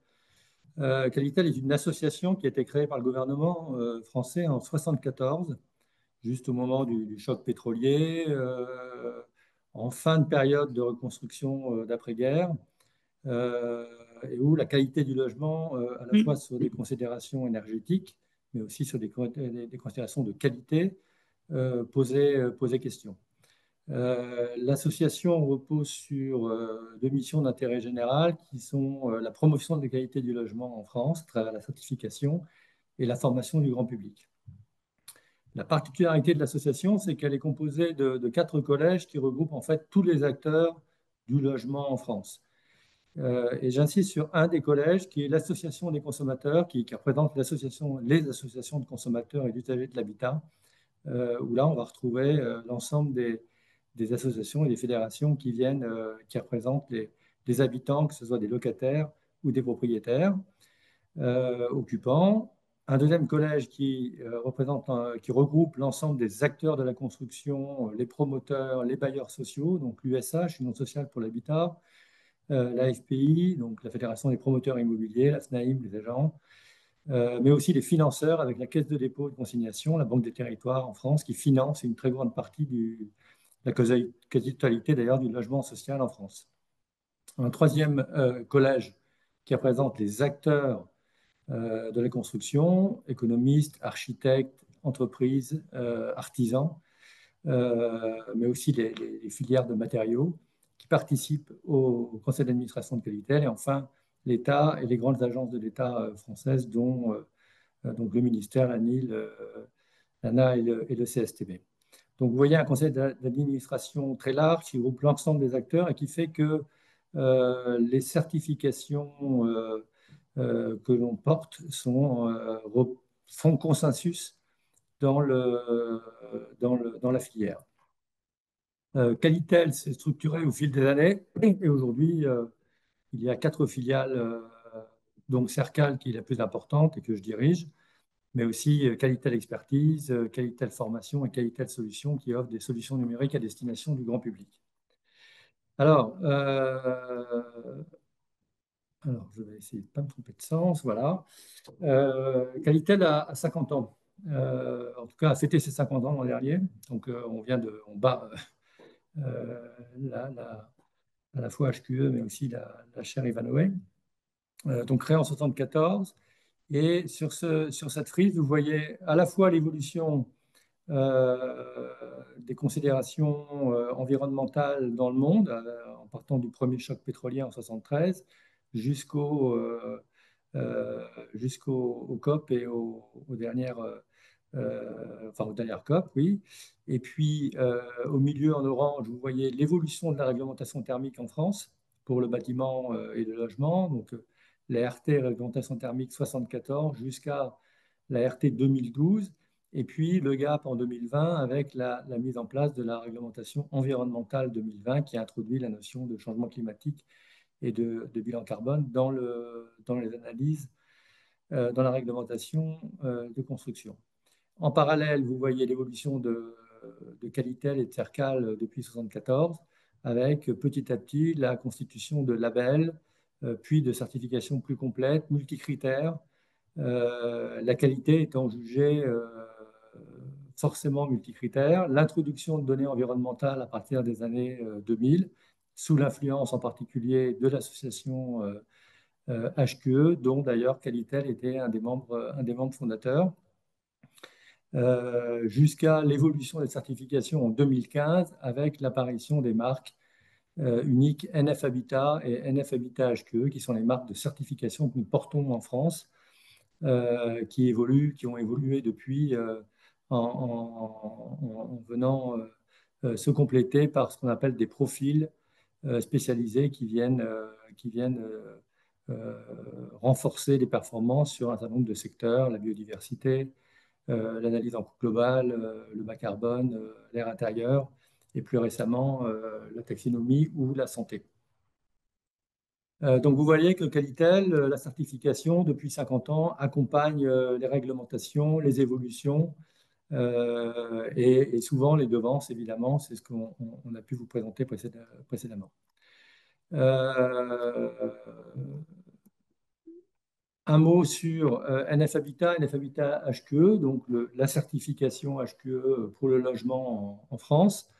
Qualitel est une association qui a été créée par le gouvernement français en 1974, juste au moment du choc pétrolier, en fin de période de reconstruction d'après-guerre, et où la qualité du logement, à la fois sur des considérations énergétiques, mais aussi sur des considérations de qualité, posait question. L'association repose sur deux missions d'intérêt général qui sont la promotion de la qualité du logement en France à travers la certification et la formation du grand public. La particularité de l'association, c'est qu'elle est composée de 4 collèges qui regroupent en fait tous les acteurs du logement en France. Et j'insiste sur un des collèges qui est l'association des consommateurs, qui représente les associations de consommateurs et d'usagers de l'habitat, où là, on va retrouver l'ensemble des associations et des fédérations qui viennent, qui représentent les habitants, que ce soit des locataires ou des propriétaires occupants. Un deuxième collège qui regroupe l'ensemble des acteurs de la construction, les promoteurs, les bailleurs sociaux, donc l'USH, Union sociale pour l'habitat, la FPI, donc la Fédération des promoteurs immobiliers, la FNAIM, les agents, mais aussi les financeurs avec la Caisse de dépôt et de consignation, la Banque des territoires en France, qui finance une très grande partie la quasi-totalité d'ailleurs du logement social en France. Un troisième collège qui représente les acteurs de la construction, économistes, architectes, entreprises, artisans, mais aussi les filières de matériaux qui participent au conseil d'administration de Qualitel, et enfin l'État et les grandes agences de l'État françaises, dont donc le ministère, l'ANIL, l'ANA et le CSTB. Donc vous voyez un conseil d'administration très large qui regroupe l'ensemble des acteurs et qui fait que les certifications que l'on porte font consensus dans la filière. Qualitel s'est structuré au fil des années et aujourd'hui, il y a 4 filiales, donc Cercal qui est la plus importante et que je dirige, mais aussi Qualitel Expertise, Qualitel Formation et Qualitel Solutions qui offrent des solutions numériques à destination du grand public. Alors, je vais essayer de ne pas me tromper de sens, voilà. Qualitel a 50 ans. En tout cas, a fêté ses 50 ans l'an dernier. Donc, on bat à la fois HQE, mais aussi la chaire Ivanhoé. Donc, créé en 1974. Et sur cette frise, vous voyez à la fois l'évolution des considérations environnementales dans le monde, en partant du premier choc pétrolier en 1973 jusqu'au COP et aux dernières COP, oui. Et puis, au milieu, en orange, vous voyez l'évolution de la réglementation thermique en France pour le bâtiment et le logement. Donc, la RT, réglementation thermique 74, jusqu'à la RT 2012. Et puis, le gap en 2020 avec la mise en place de la réglementation environnementale 2020 qui a introduit la notion de changement climatique et de bilan carbone dans les analyses, dans la réglementation de construction. En parallèle, vous voyez l'évolution de Qualitel et de Cercal depuis 1974, avec petit à petit la constitution de labels, puis de certifications plus complètes, multicritères, la qualité étant jugée forcément multicritère, l'introduction de données environnementales à partir des années 2000, sous l'influence en particulier de l'association HQE, dont d'ailleurs Qualitel était un des membres fondateurs, jusqu'à l'évolution des certifications en 2015 avec l'apparition des marques uniques NF Habitat et NF Habitat HQE, qui sont les marques de certification que nous portons en France, qui ont évolué depuis en venant se compléter par ce qu'on appelle des profils spécialisés qui viennent renforcer les performances sur un certain nombre de secteurs, la biodiversité, l'analyse en coût global, le bas carbone, l'air intérieur, et plus récemment la taxinomie ou la santé. Donc vous voyez que Qualitel, la certification depuis 50 ans, accompagne les réglementations, les évolutions et souvent les devances, évidemment, c'est ce qu'on a pu vous présenter précédemment. Un mot sur NF Habitat HQE, donc la certification HQE pour le logement en France.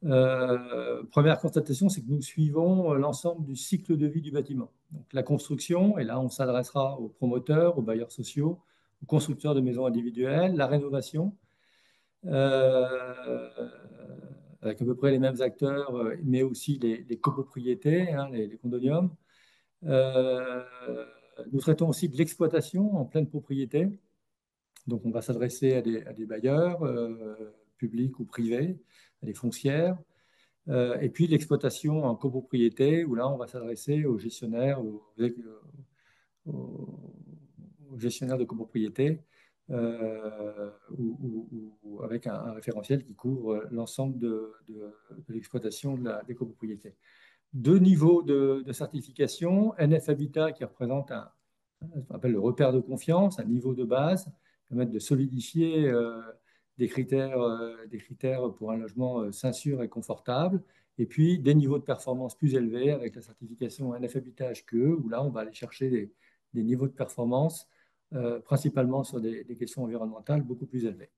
Première constatation, c'est que nous suivons l'ensemble du cycle de vie du bâtiment. Donc, la construction, et là on s'adressera aux promoteurs, aux bailleurs sociaux, aux constructeurs de maisons individuelles, la rénovation, avec à peu près les mêmes acteurs, mais aussi les copropriétés, hein, les condominiums. Nous traitons aussi de l'exploitation en pleine propriété. Donc, on va s'adresser à des bailleurs publics ou privés, à des foncières. Et puis, l'exploitation en copropriété, où là, on va s'adresser aux gestionnaires, aux gestionnaires de copropriété ou avec un référentiel qui couvre l'ensemble de l'exploitation des copropriétés. Deux niveaux de certification, NF Habitat qui représente ce qu'on appelle le repère de confiance, un niveau de base, qui permet de solidifier des critères pour un logement sain, sûr et confortable, et puis des niveaux de performance plus élevés avec la certification NF Habitat HQE, où là on va aller chercher des niveaux de performance principalement sur des questions environnementales beaucoup plus élevées.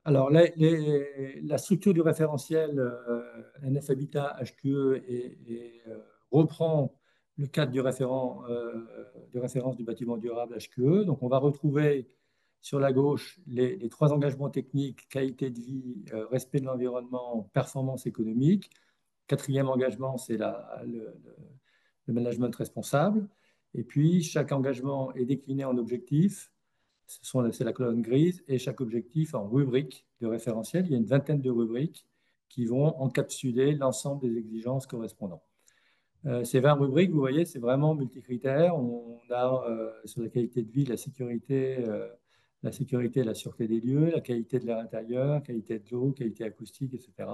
Alors, la structure du référentiel NF Habitat HQE reprend le cadre de référence du bâtiment durable HQE. Donc, on va retrouver sur la gauche les trois engagements techniques, qualité de vie, respect de l'environnement, performance économique. Quatrième engagement, c'est le management responsable. Et puis, chaque engagement est décliné en objectifs. C'est la colonne grise et chaque objectif en rubrique de référentiel. Il y a une vingtaine de rubriques qui vont encapsuler l'ensemble des exigences correspondantes. Ces 20 rubriques, vous voyez, c'est vraiment multicritères. On a sur la qualité de vie, la sécurité et la sûreté des lieux, la qualité de l'air intérieur, qualité de l'eau, qualité acoustique, etc.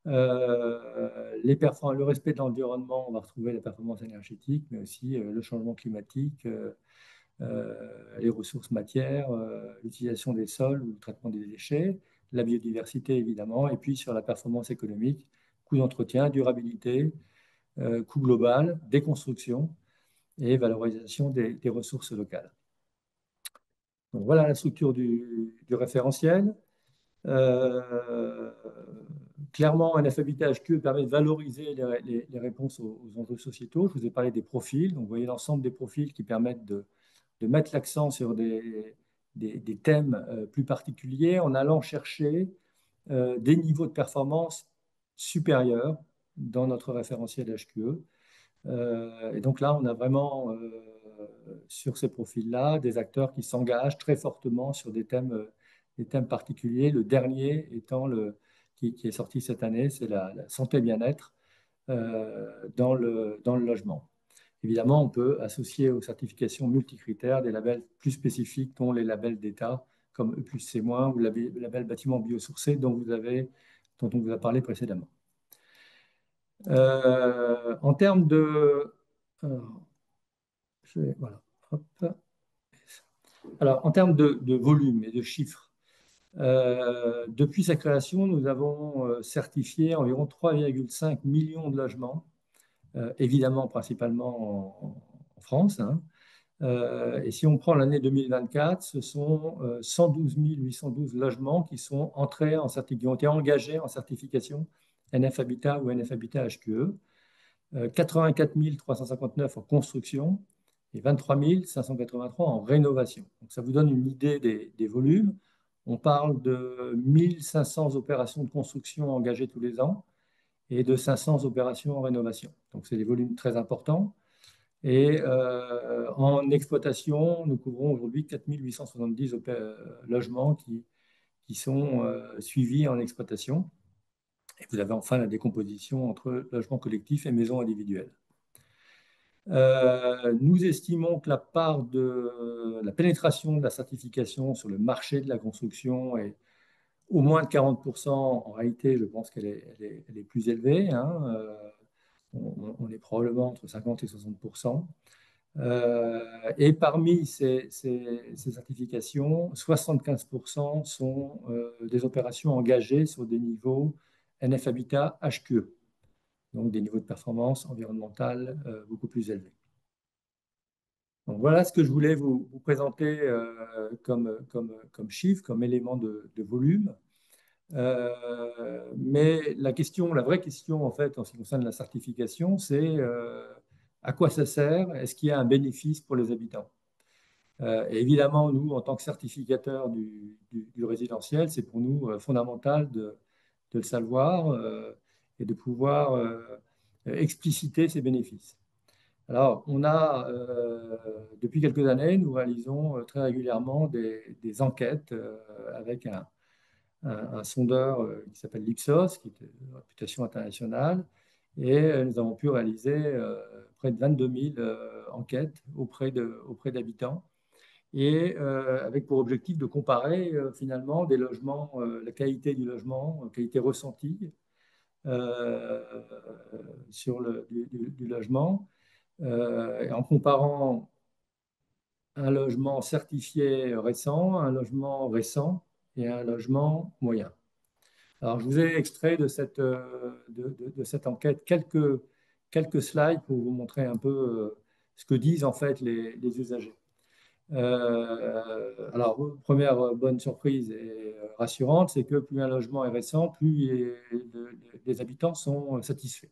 Le respect de l'environnement, on va retrouver la performance énergétique, mais aussi le changement climatique, les ressources matières, l'utilisation des sols ou le traitement des déchets, la biodiversité évidemment, et puis sur la performance économique, coût d'entretien, durabilité, coût global, déconstruction et valorisation des ressources locales. Donc voilà la structure du référentiel. Clairement, un Habitat HQE permet de valoriser les réponses aux enjeux sociétaux. Je vous ai parlé des profils. Donc, vous voyez l'ensemble des profils qui permettent de mettre l'accent sur des thèmes plus particuliers en allant chercher des niveaux de performance supérieurs dans notre référentiel HQE. Et donc là, on a vraiment sur ces profils-là des acteurs qui s'engagent très fortement sur des thèmes particuliers. Le dernier étant qui est sorti cette année, c'est la santé bien-être dans le logement. Évidemment, on peut associer aux certifications multicritères des labels plus spécifiques, dont les labels d'État, comme E+C- ou le label bâtiment biosourcé dont on vous a parlé précédemment. En termes de... voilà, hop. Alors, en termes de volume et de chiffres, depuis sa création, nous avons certifié environ 3,5 millions de logements, évidemment principalement en France, hein. Et si on prend l'année 2024, ce sont 112 812 logements qui sont qui ont été engagés en certification NF Habitat ou NF Habitat HQE, 84 359 en construction et 23 583 en rénovation. Donc ça vous donne une idée des volumes. On parle de 1500 opérations de construction engagées tous les ans et de 500 opérations en rénovation. Donc c'est des volumes très importants. Et en exploitation, nous couvrons aujourd'hui 4 870 logements qui sont suivis en exploitation. Et vous avez enfin la décomposition entre logements collectifs et maisons individuelles. Nous estimons que la part de la pénétration de la certification sur le marché de la construction est au moins de 40%. En réalité, je pense qu'elle est plus élevée, hein. On est probablement entre 50 et 60%. Et parmi ces certifications, 75% sont des opérations engagées sur des niveaux NF Habitat HQE, donc des niveaux de performance environnementale beaucoup plus élevés. Donc voilà ce que je voulais vous présenter comme chiffre, comme élément de volume. Mais la vraie question en fait, en ce qui concerne la certification, c'est à quoi ça sert? Est-ce qu'il y a un bénéfice pour les habitants? Et évidemment, nous, en tant que certificateurs du résidentiel, c'est pour nous fondamental de le savoir et de pouvoir expliciter ces bénéfices. Alors, depuis quelques années, nous réalisons très régulièrement des enquêtes avec un sondeur qui s'appelle l'Ipsos, qui est de réputation internationale, Et nous avons pu réaliser près de 22 000 enquêtes auprès d'habitants, et avec pour objectif de comparer finalement des logements, la qualité du logement, la qualité ressentie euh, du logement, en comparant un logement certifié récent, un logement récent et un logement moyen. Alors, je vous ai extrait de cette enquête quelques slides pour vous montrer un peu ce que disent en fait les usagers. Alors, première bonne surprise et rassurante, c'est que plus un logement est récent, plus les habitants sont satisfaits.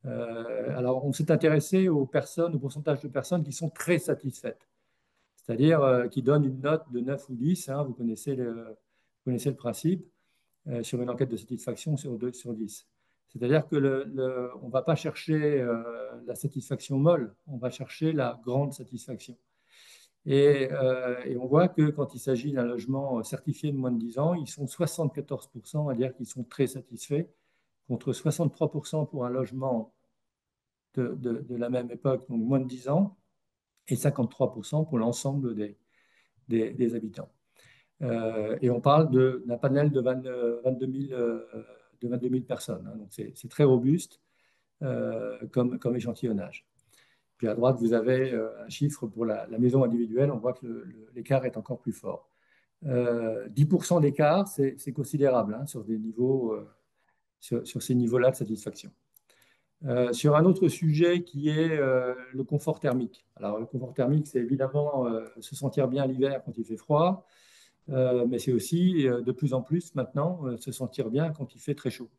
Alors, on s'est intéressé aux personnes, au pourcentage de personnes qui sont très satisfaites, c'est-à-dire qui donnent une note de 9 ou 10, hein, vous connaissez le principe, sur une enquête de satisfaction sur 10. C'est-à-dire que on ne va pas chercher la satisfaction molle, on va chercher la grande satisfaction. Et on voit que quand il s'agit d'un logement certifié de moins de 10 ans, ils sont 74% à dire qu'ils sont très satisfaits, contre 63% pour un logement de la même époque, donc moins de 10 ans, et 53% pour l'ensemble des habitants. Et on parle d'un panel de 22 000 personnes, hein, donc c'est très robuste comme échantillonnage. Puis à droite, vous avez un chiffre pour la maison individuelle. On voit que l'écart est encore plus fort. 10% d'écart, c'est considérable hein, sur ces niveaux-là de satisfaction. Sur un autre sujet qui est le confort thermique. Alors, le confort thermique, c'est évidemment se sentir bien l'hiver quand il fait froid, mais c'est aussi de plus en plus maintenant se sentir bien quand il fait très chaud.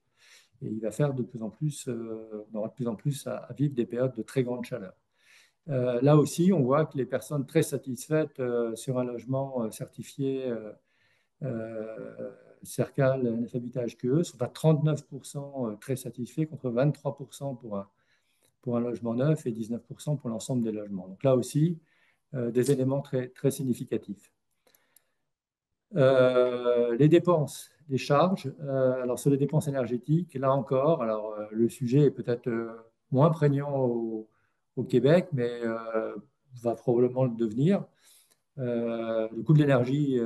Et il va faire de plus en plus, on aura de plus en plus à vivre des périodes de très grande chaleur. Là aussi, on voit que les personnes très satisfaites sur un logement certifié Cercal Neuf Habitat HQE sont à 39% très satisfaits contre 23% pour un logement neuf et 19% pour l'ensemble des logements. Donc là aussi, des éléments très, très significatifs. Les dépenses, les charges. Alors sur les dépenses énergétiques, là encore, alors le sujet est peut-être moins prégnant au Québec, mais va probablement le devenir. Le coût de l'énergie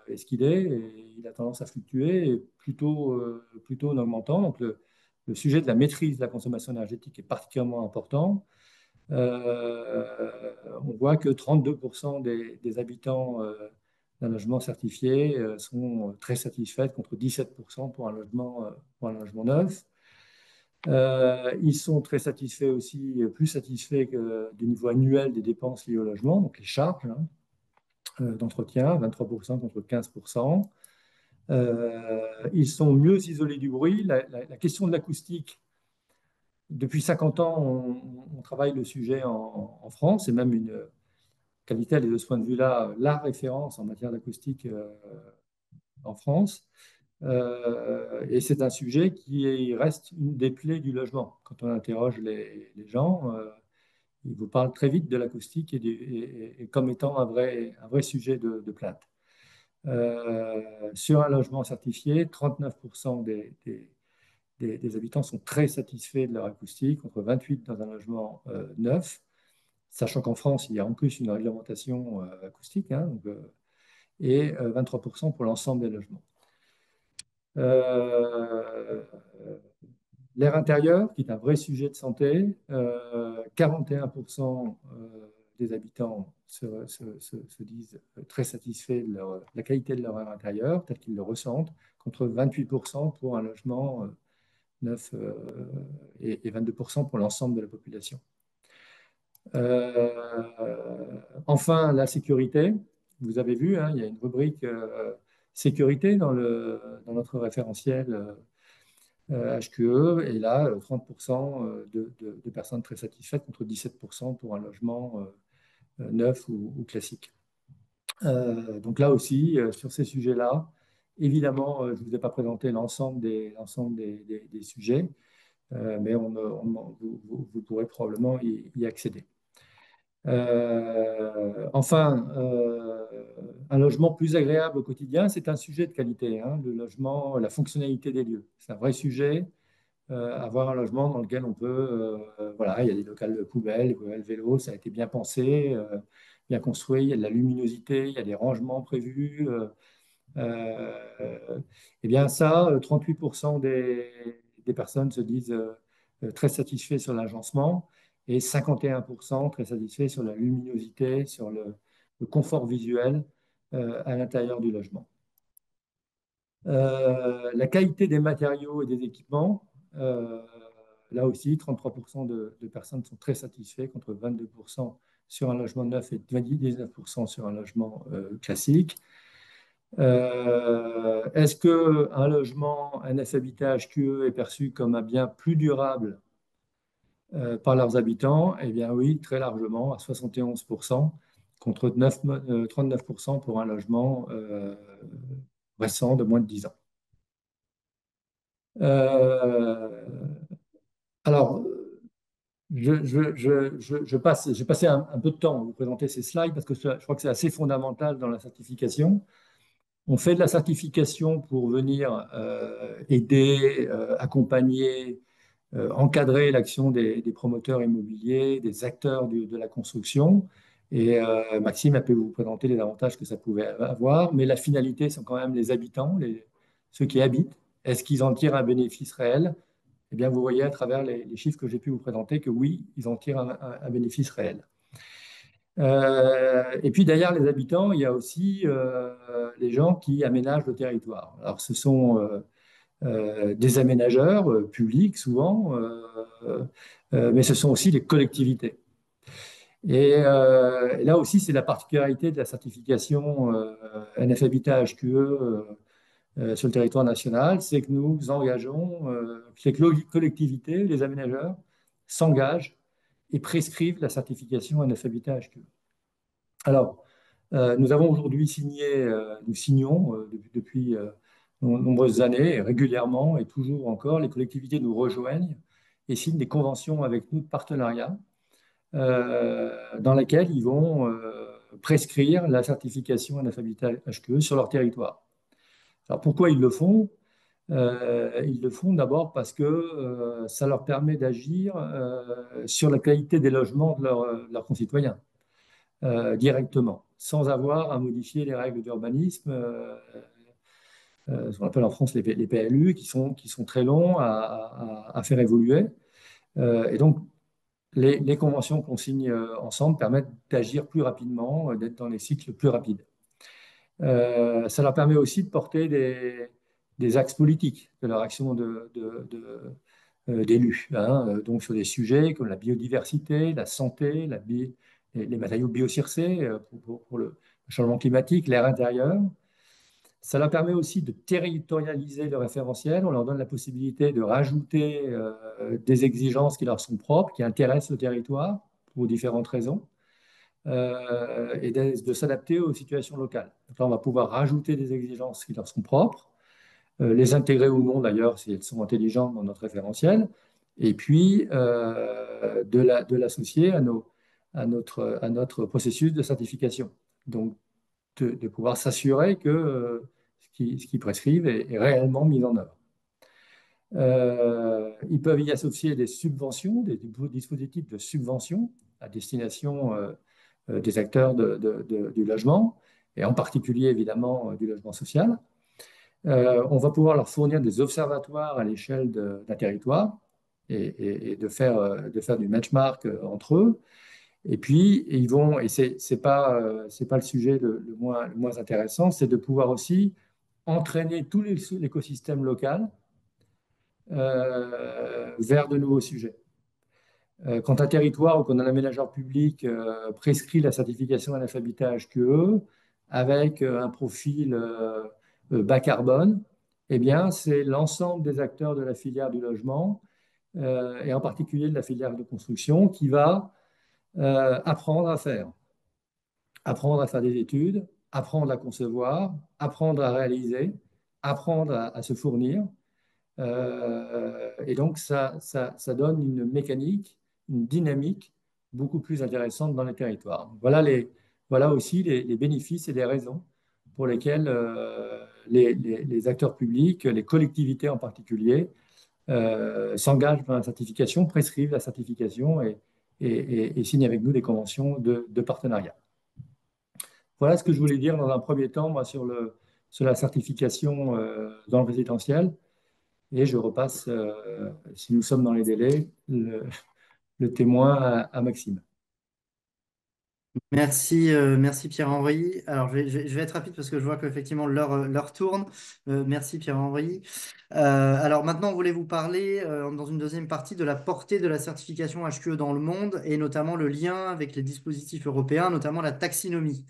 est ce qu'il est, et il a tendance à fluctuer, et plutôt en augmentant. Donc le sujet de la maîtrise de la consommation énergétique est particulièrement important. On voit que 32% des habitants d'un logement certifié sont très satisfaits contre 17% pour un logement neuf. Ils sont très satisfaits aussi, plus satisfaits du niveau annuel des dépenses liées au logement, donc les charges d'entretien, 23% contre 15%. Ils sont mieux isolés du bruit. La question de l'acoustique, depuis 50 ans, on travaille le sujet en France, et même une qualité, elle est de ce point de vue-là la référence en matière d'acoustique en France. Et c'est un sujet qui reste une des plaies du logement. Quand on interroge les gens, ils vous parlent très vite de l'acoustique et comme étant un vrai sujet de plainte. Sur un logement certifié, 39% des habitants sont très satisfaits de leur acoustique, contre 28% dans un logement neuf, sachant qu'en France, il y a en plus une réglementation acoustique, hein, donc, et 23% pour l'ensemble des logements. L'air intérieur, qui est un vrai sujet de santé, 41% des habitants se disent très satisfaits de la qualité de leur air intérieur, tel qu'ils le ressentent, contre 28% pour un logement neuf et 22% pour l'ensemble de la population. Enfin, la sécurité. Vous avez vu, hein, il y a une rubrique sécurité dans notre référentiel HQE, et là, 30% de personnes très satisfaites contre 17% pour un logement neuf ou classique. Donc là aussi, sur ces sujets-là, évidemment, je ne vous ai pas présenté l'ensemble des sujets, mais vous pourrez probablement y accéder. Enfin, un logement plus agréable au quotidien, c'est un sujet de qualité, hein, le logement, la fonctionnalité des lieux. C'est un vrai sujet. avoir un logement dans lequel on peut, voilà, il y a des locales de poubelles, des poubelles vélo, ça a été bien pensé, bien construit, il y a de la luminosité, il y a des rangements prévus. Eh bien ça, 38% des personnes se disent très satisfaits sur l'agencement et 51% très satisfaits sur la luminosité, sur le confort visuel à l'intérieur du logement. La qualité des matériaux et des équipements, là aussi, 33% de personnes sont très satisfaits contre 22% sur un logement neuf et 19% sur un logement classique. Est-ce qu'un logement, un habitat HQE est perçu comme un bien plus durable par leurs habitants? Eh bien oui, très largement, à 71% contre 39% pour un logement récent de moins de 10 ans. Alors, j'ai passé un peu de temps à vous présenter ces slides parce que je crois que c'est assez fondamental dans la certification. On fait de la certification pour venir aider, accompagner, encadrer l'action des promoteurs immobiliers, des acteurs de la construction. Et Maxime a pu vous présenter les avantages que ça pouvait avoir, mais la finalité, sont quand même les habitants, ceux qui habitent. Est-ce qu'ils en tirent un bénéfice réel? Eh bien, vous voyez à travers les chiffres que j'ai pu vous présenter que oui, ils en tirent un bénéfice réel. Et puis derrière les habitants, il y a aussi les gens qui aménagent le territoire. Alors ce sont des aménageurs publics souvent, mais ce sont aussi les collectivités. Et là aussi, c'est la particularité de la certification NF Habitat HQE sur le territoire national, c'est que nous engageons, que les collectivités, les aménageurs s'engagent et prescrivent la certification NF Habitat HQE. Alors, nous avons aujourd'hui signé, nous signons depuis de nombreuses années, régulièrement et toujours encore, les collectivités nous rejoignent et signent des conventions avec nous de partenariat dans lesquelles ils vont prescrire la certification NF Habitat HQE sur leur territoire. Alors pourquoi ils le font? Ils le font d'abord parce que ça leur permet d'agir sur la qualité des logements de leurs concitoyens directement, sans avoir à modifier les règles d'urbanisme, ce qu'on appelle en France les PLU, qui sont très longs à faire évoluer. Et donc, les conventions qu'on signe ensemble permettent d'agir plus rapidement, d'être dans les cycles plus rapides. Ça leur permet aussi de porter des axes politiques de leur action d'élus, hein, donc sur des sujets comme la biodiversité, la santé, les matériaux biocircés pour le changement climatique, l'air intérieur. Ça leur permet aussi de territorialiser le référentiel. On leur donne la possibilité de rajouter des exigences qui leur sont propres, qui intéressent le territoire pour différentes raisons, et de s'adapter aux situations locales. Donc là, on va pouvoir rajouter des exigences qui leur sont propres, les intégrer ou non d'ailleurs si elles sont intelligentes dans notre référentiel, et puis de l'associer à notre processus de certification. Donc, de pouvoir s'assurer que ce qu'ils prescrivent est réellement mis en œuvre. Ils peuvent y associer des subventions, des dispositifs de subvention à destination des acteurs du logement, et en particulier évidemment du logement social. On va pouvoir leur fournir des observatoires à l'échelle d'un territoire et de faire du benchmark entre eux. Et puis, ils vont, et c'est pas le sujet le moins intéressant, c'est de pouvoir aussi entraîner tout l'écosystème local vers de nouveaux sujets. Quand un territoire ou quand un aménageur public prescrit la certification NF Habitat HQE avec un profil bas carbone, eh bien, c'est l'ensemble des acteurs de la filière du logement et en particulier de la filière de construction qui va apprendre à faire des études, apprendre à concevoir, apprendre à réaliser, apprendre à se fournir. Et donc, ça donne une mécanique, une dynamique beaucoup plus intéressante dans les territoires. Voilà aussi les bénéfices et les raisons pour lesquelles les acteurs publics, les collectivités en particulier, s'engagent dans la certification, prescrivent la certification et signent avec nous des conventions de partenariat. Voilà ce que je voulais dire dans un premier temps, moi, sur la certification dans le résidentiel. Et je repasse, si nous sommes dans les délais, le témoin à Maxime. Merci, merci Pierre-Henri. Alors, je vais être rapide parce que je vois qu'effectivement l'heure tourne. Merci Pierre-Henri. Alors maintenant, on voulait vous parler dans une deuxième partie de la portée de la certification HQE dans le monde et notamment le lien avec les dispositifs européens, notamment la taxinomie.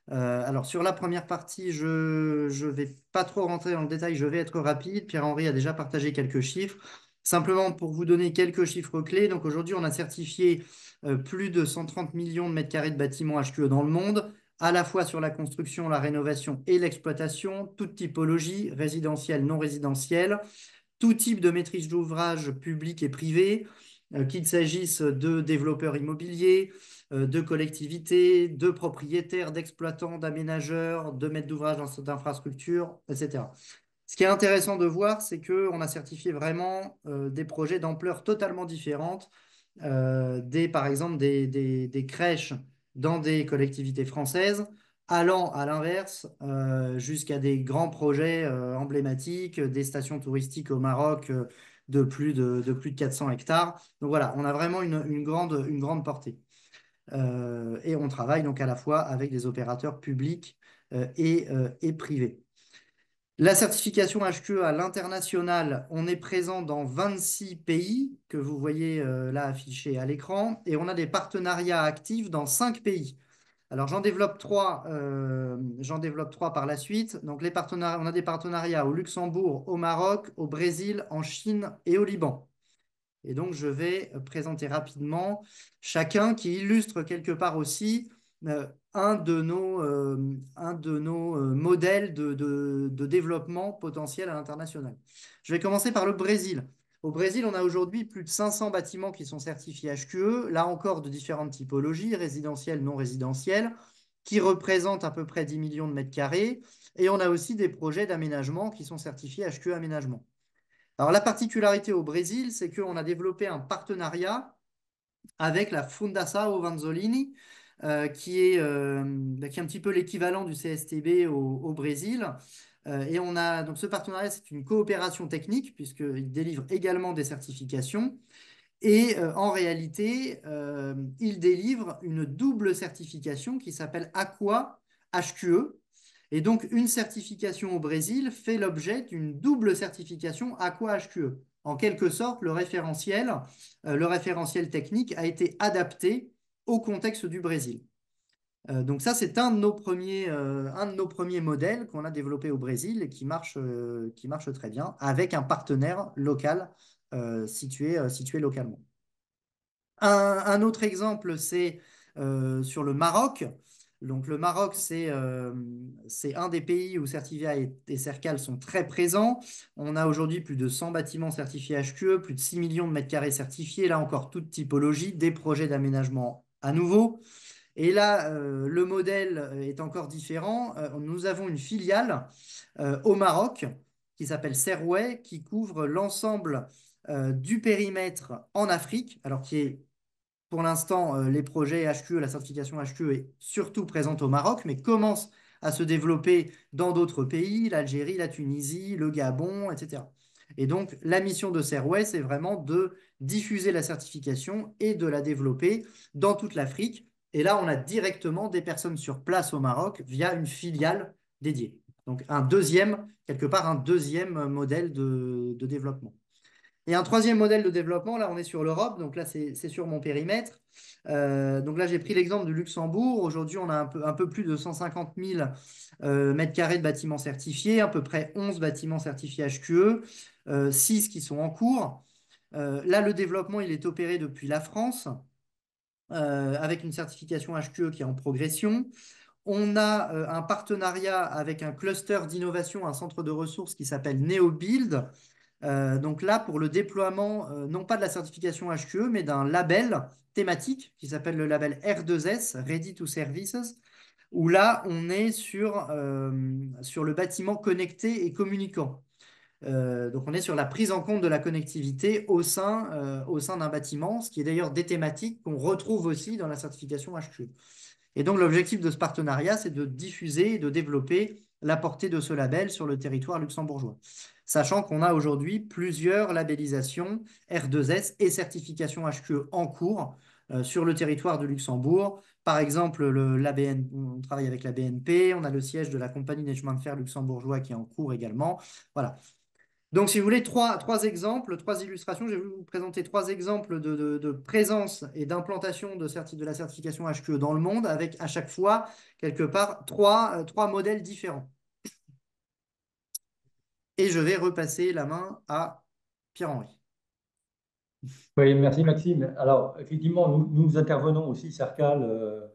Alors sur la première partie, je ne vais pas trop rentrer dans le détail, je vais être rapide. Pierre-Henri a déjà partagé quelques chiffres. Simplement pour vous donner quelques chiffres clés. Donc aujourd'hui, on a certifié plus de 130 millions de mètres carrés de bâtiments HQE dans le monde, à la fois sur la construction, la rénovation et l'exploitation, toute typologie, résidentielle, non résidentielle, tout type de maîtrise d'ouvrage public et privé, qu'il s'agisse de développeurs immobiliers, de collectivités, de propriétaires, d'exploitants, d'aménageurs, de maîtres d'ouvrage d'infrastructures, etc. Ce qui est intéressant de voir, c'est qu'on a certifié vraiment des projets d'ampleur totalement différente, par exemple des crèches dans des collectivités françaises, allant à l'inverse jusqu'à des grands projets emblématiques, des stations touristiques au Maroc de plus de 400 hectares. Donc voilà, on a vraiment une grande portée. Et on travaille donc à la fois avec des opérateurs publics et privés. La certification HQE à l'international, on est présent dans 26 pays que vous voyez là affichés à l'écran et on a des partenariats actifs dans 5 pays. Alors j'en développe trois par la suite. Donc on a des partenariats au Luxembourg, au Maroc, au Brésil, en Chine et au Liban. Et donc je vais présenter rapidement chacun qui illustre quelque part aussi un de nos modèles de développement potentiel à l'international. Je vais commencer par le Brésil. Au Brésil, on a aujourd'hui plus de 500 bâtiments qui sont certifiés HQE, là encore de différentes typologies, résidentielles, non résidentielles, qui représentent à peu près 10 millions de mètres carrés. Et on a aussi des projets d'aménagement qui sont certifiés HQE aménagement. Alors la particularité au Brésil, c'est qu'on a développé un partenariat avec la Fundação Vanzolini, qui est un petit peu l'équivalent du CSTB au Brésil. Et on a donc ce partenariat, c'est une coopération technique puisqu'il délivre également des certifications. Et en réalité, il délivre une double certification qui s'appelle Aqua HQE. Et donc, une certification au Brésil fait l'objet d'une double certification Aqua HQE. En quelque sorte, le référentiel technique a été adapté au contexte du Brésil. Donc ça, c'est un de nos premiers modèles qu'on a développé au Brésil et qui marche très bien avec un partenaire local situé localement. Un autre exemple, c'est sur le Maroc. Donc le Maroc, c'est un des pays où Certivia et Cercal sont très présents. On a aujourd'hui plus de 100 bâtiments certifiés HQE, plus de 6 millions de mètres carrés certifiés. Là encore, toute typologie, des projets d'aménagement à nouveau. Et là, le modèle est encore différent. Nous avons une filiale au Maroc qui s'appelle Serway, qui couvre l'ensemble du périmètre en Afrique, alors qui est pour l'instant, les projets HQE, la certification HQE est surtout présente au Maroc, mais commence à se développer dans d'autres pays, l'Algérie, la Tunisie, le Gabon, etc. Et donc, la mission de Serway, c'est vraiment de diffuser la certification et de la développer dans toute l'Afrique. Et là, on a directement des personnes sur place au Maroc via une filiale dédiée. Donc, quelque part, un deuxième modèle de développement. Et un troisième modèle de développement, là on est sur l'Europe, donc là c'est sur mon périmètre. Donc là j'ai pris l'exemple du Luxembourg. Aujourd'hui on a un peu plus de 150 000 mètres carrés de bâtiments certifiés, à peu près 11 bâtiments certifiés HQE, 6 qui sont en cours. Là le développement il est opéré depuis la France, avec une certification HQE qui est en progression. On a un partenariat avec un cluster d'innovation, un centre de ressources qui s'appelle NeoBuild. Donc là, pour le déploiement, non pas de la certification HQE, mais d'un label thématique qui s'appelle le label R2S, Ready to Services, où là, on est sur le bâtiment connecté et communicant. Donc, on est sur la prise en compte de la connectivité au sein d'un bâtiment, ce qui est d'ailleurs des thématiques qu'on retrouve aussi dans la certification HQE. Et donc, l'objectif de ce partenariat, c'est de diffuser et de développer la portée de ce label sur le territoire luxembourgeois. Sachant qu'on a aujourd'hui plusieurs labellisations R2S et certifications HQE en cours sur le territoire de Luxembourg. Par exemple, on travaille avec la BNP, on a le siège de la compagnie des chemins de fer luxembourgeois qui est en cours également. Voilà. Donc, si vous voulez, trois exemples, trois illustrations. Je vais vous présenter trois exemples de présence et d'implantation de la certification HQE dans le monde, avec à chaque fois, quelque part, trois modèles différents. Et je vais repasser la main à Pierre-Henri. Oui, merci Maxime. Alors, effectivement, nous intervenons aussi, Cercal,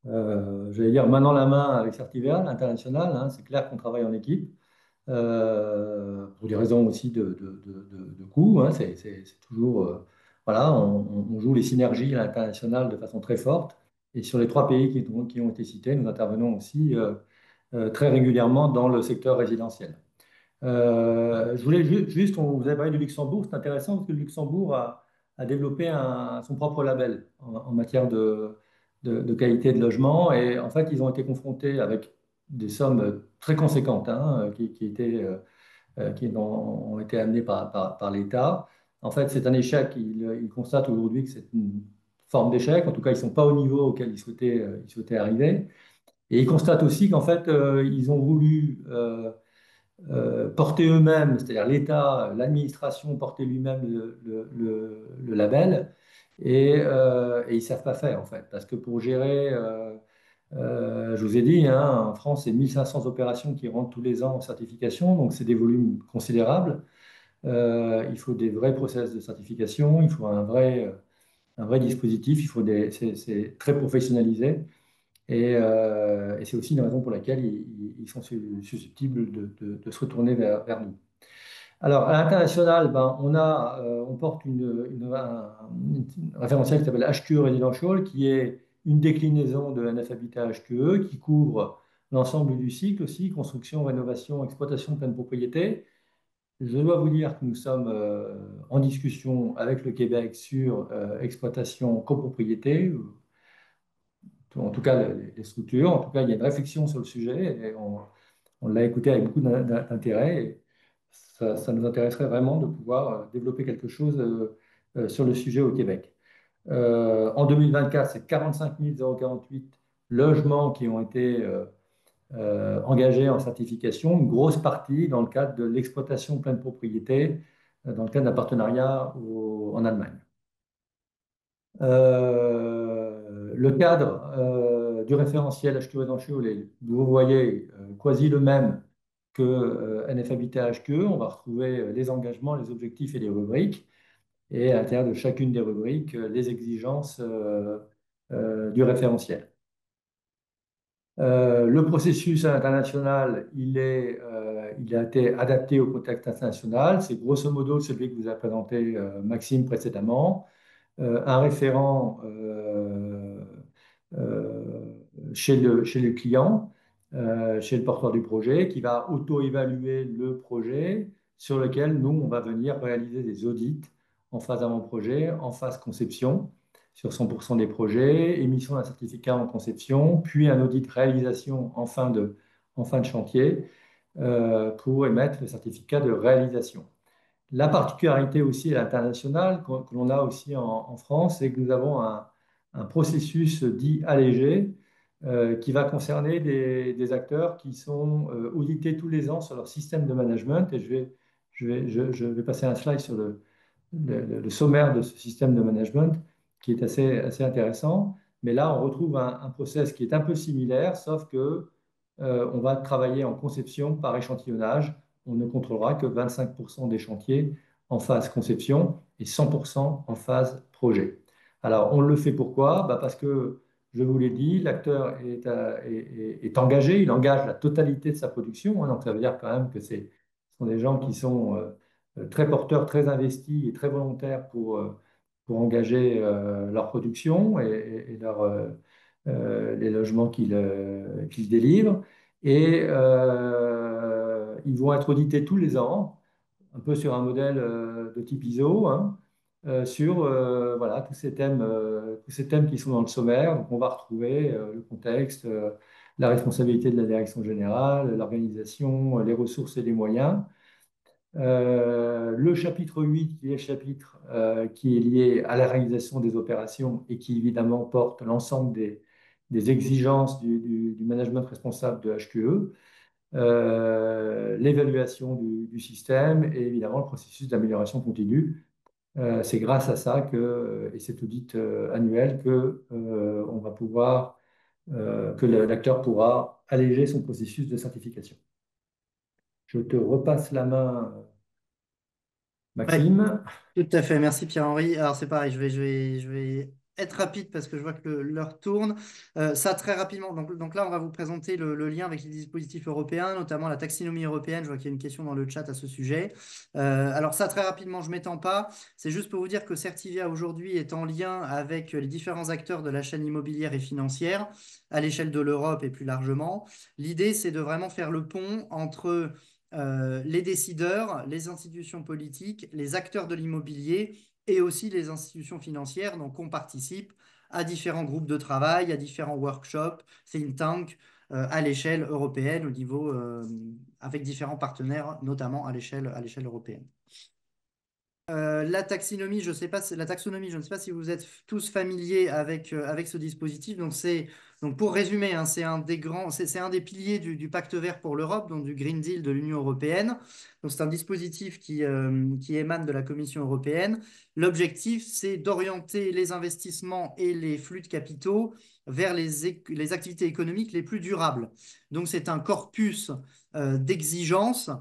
j'allais dire, main dans la main avec Certivéa, l'international. Hein. C'est clair qu'on travaille en équipe, pour des raisons aussi de coût. Hein. C'est toujours, voilà, on joue les synergies à l'international de façon très forte. Et sur les trois pays qui ont été cités, nous intervenons aussi très régulièrement dans le secteur résidentiel. Je voulais juste, on vous avez parlé du Luxembourg, c'est intéressant parce que le Luxembourg a développé son propre label en matière de qualité de logement et en fait ils ont été confrontés avec des sommes très conséquentes hein, qui ont été amenées par l'État. En fait, c'est un échec. Ils constatent aujourd'hui que c'est une forme d'échec. En tout cas, ils ne sont pas au niveau auquel ils souhaitaient arriver. Et ils constatent aussi qu'en fait, ils ont voulu porter eux-mêmes, c'est-à-dire l'État, l'administration, porter lui-même le label, et ils ne savent pas faire en fait, parce que pour gérer, je vous ai dit, hein, en France, c'est 1500 opérations qui rentrent tous les ans en certification, donc c'est des volumes considérables. Il faut des vrais process de certification, il faut un vrai dispositif, c'est très professionnalisé. Et c'est aussi une raison pour laquelle ils sont susceptibles de se retourner vers nous. Alors, à l'international, ben, on porte un référentiel qui s'appelle HQE Residential, qui est une déclinaison de NF Habitat HQE, qui couvre l'ensemble du cycle aussi, construction, rénovation, exploitation, pleine propriété. Je dois vous dire que nous sommes en discussion avec le Québec sur exploitation copropriété, en tout cas les structures. En tout cas, il y a une réflexion sur le sujet et on l'a écouté avec beaucoup d'intérêt. Et ça nous intéresserait vraiment de pouvoir développer quelque chose sur le sujet au Québec. En 2024, c'est 45 048 logements qui ont été engagés en certification, une grosse partie dans le cadre de l'exploitation pleine propriété, dans le cadre d'un partenariat en Allemagne. Le cadre du référentiel HQE Residential, vous voyez quasi le même que NF Habitat HQE. On va retrouver les engagements, les objectifs et les rubriques. Et à l'intérieur de chacune des rubriques, les exigences du référentiel. Le processus international, il a été adapté au contexte international. C'est grosso modo celui que vous a présenté Maxime précédemment. Un référent euh, chez le client, chez le porteur du projet, qui va auto-évaluer le projet sur lequel nous, on va venir réaliser des audits en phase avant-projet, en phase conception sur 100% des projets, émission d'un certificat en conception, puis un audit réalisation en fin de chantier pour émettre le certificat de réalisation. La particularité aussi à l'international que l'on a aussi en France, c'est que nous avons un processus dit allégé qui va concerner des acteurs qui sont audités tous les ans sur leur système de management. Et je vais passer un slide sur le sommaire de ce système de management qui est assez intéressant. Mais là, on retrouve un process qui est un peu similaire, sauf que on va travailler en conception par échantillonnage. On ne contrôlera que 25% des chantiers en phase conception et 100% en phase projet. Alors, on le fait pourquoi? Bah parce que, je vous l'ai dit, l'acteur est engagé, il engage la totalité de sa production. Hein, donc, ça veut dire quand même que ce sont des gens qui sont très porteurs, très investis et très volontaires pour engager leur production et les logements qu'ils délivrent. Et ils vont être audités tous les ans un peu sur un modèle de type ISO, hein, sur voilà, tous ces thèmes qui sont dans le sommaire. Donc, on va retrouver le contexte, la responsabilité de la direction générale, l'organisation, les ressources et les moyens. Le chapitre 8, qui est le chapitre qui est lié à la réalisation des opérations et qui évidemment porte l'ensemble des exigences du management responsable de HQE, l'évaluation du système et évidemment le processus d'amélioration continue. C'est grâce à ça et cet audit annuel on va pouvoir, que l'acteur pourra alléger son processus de certification. Je te repasse la main, Ouais, Maxime. tout à fait. Merci Pierre-Henri. Alors c'est pareil, je vais être rapide parce que je vois que l'heure tourne. Ça très rapidement. Donc là, on va vous présenter le lien avec les dispositifs européens, notamment la taxinomie européenne. Je vois qu'il y a une question dans le chat à ce sujet. Alors ça très rapidement, je ne m'étends pas. C'est juste pour vous dire que Certivia aujourd'hui est en lien avec les différents acteurs de la chaîne immobilière et financière à l'échelle de l'Europe et plus largement. L'idée, c'est de vraiment faire le pont entre les décideurs, les institutions politiques, les acteurs de l'immobilier et aussi les institutions financières. Donc, on participe à différents groupes de travail, à différents workshops, think tanks à l'échelle européenne, avec différents partenaires, notamment à l'échelle européenne. La taxonomie, je ne sais pas si vous êtes tous familiers avec ce dispositif. Donc pour résumer, hein, c'est un des piliers du Pacte vert pour l'Europe, donc du Green Deal de l'Union européenne. Donc c'est un dispositif qui émane de la Commission européenne. L'objectif, c'est d'orienter les investissements et les flux de capitaux vers les activités économiques les plus durables. Donc c'est un corpus d'exigences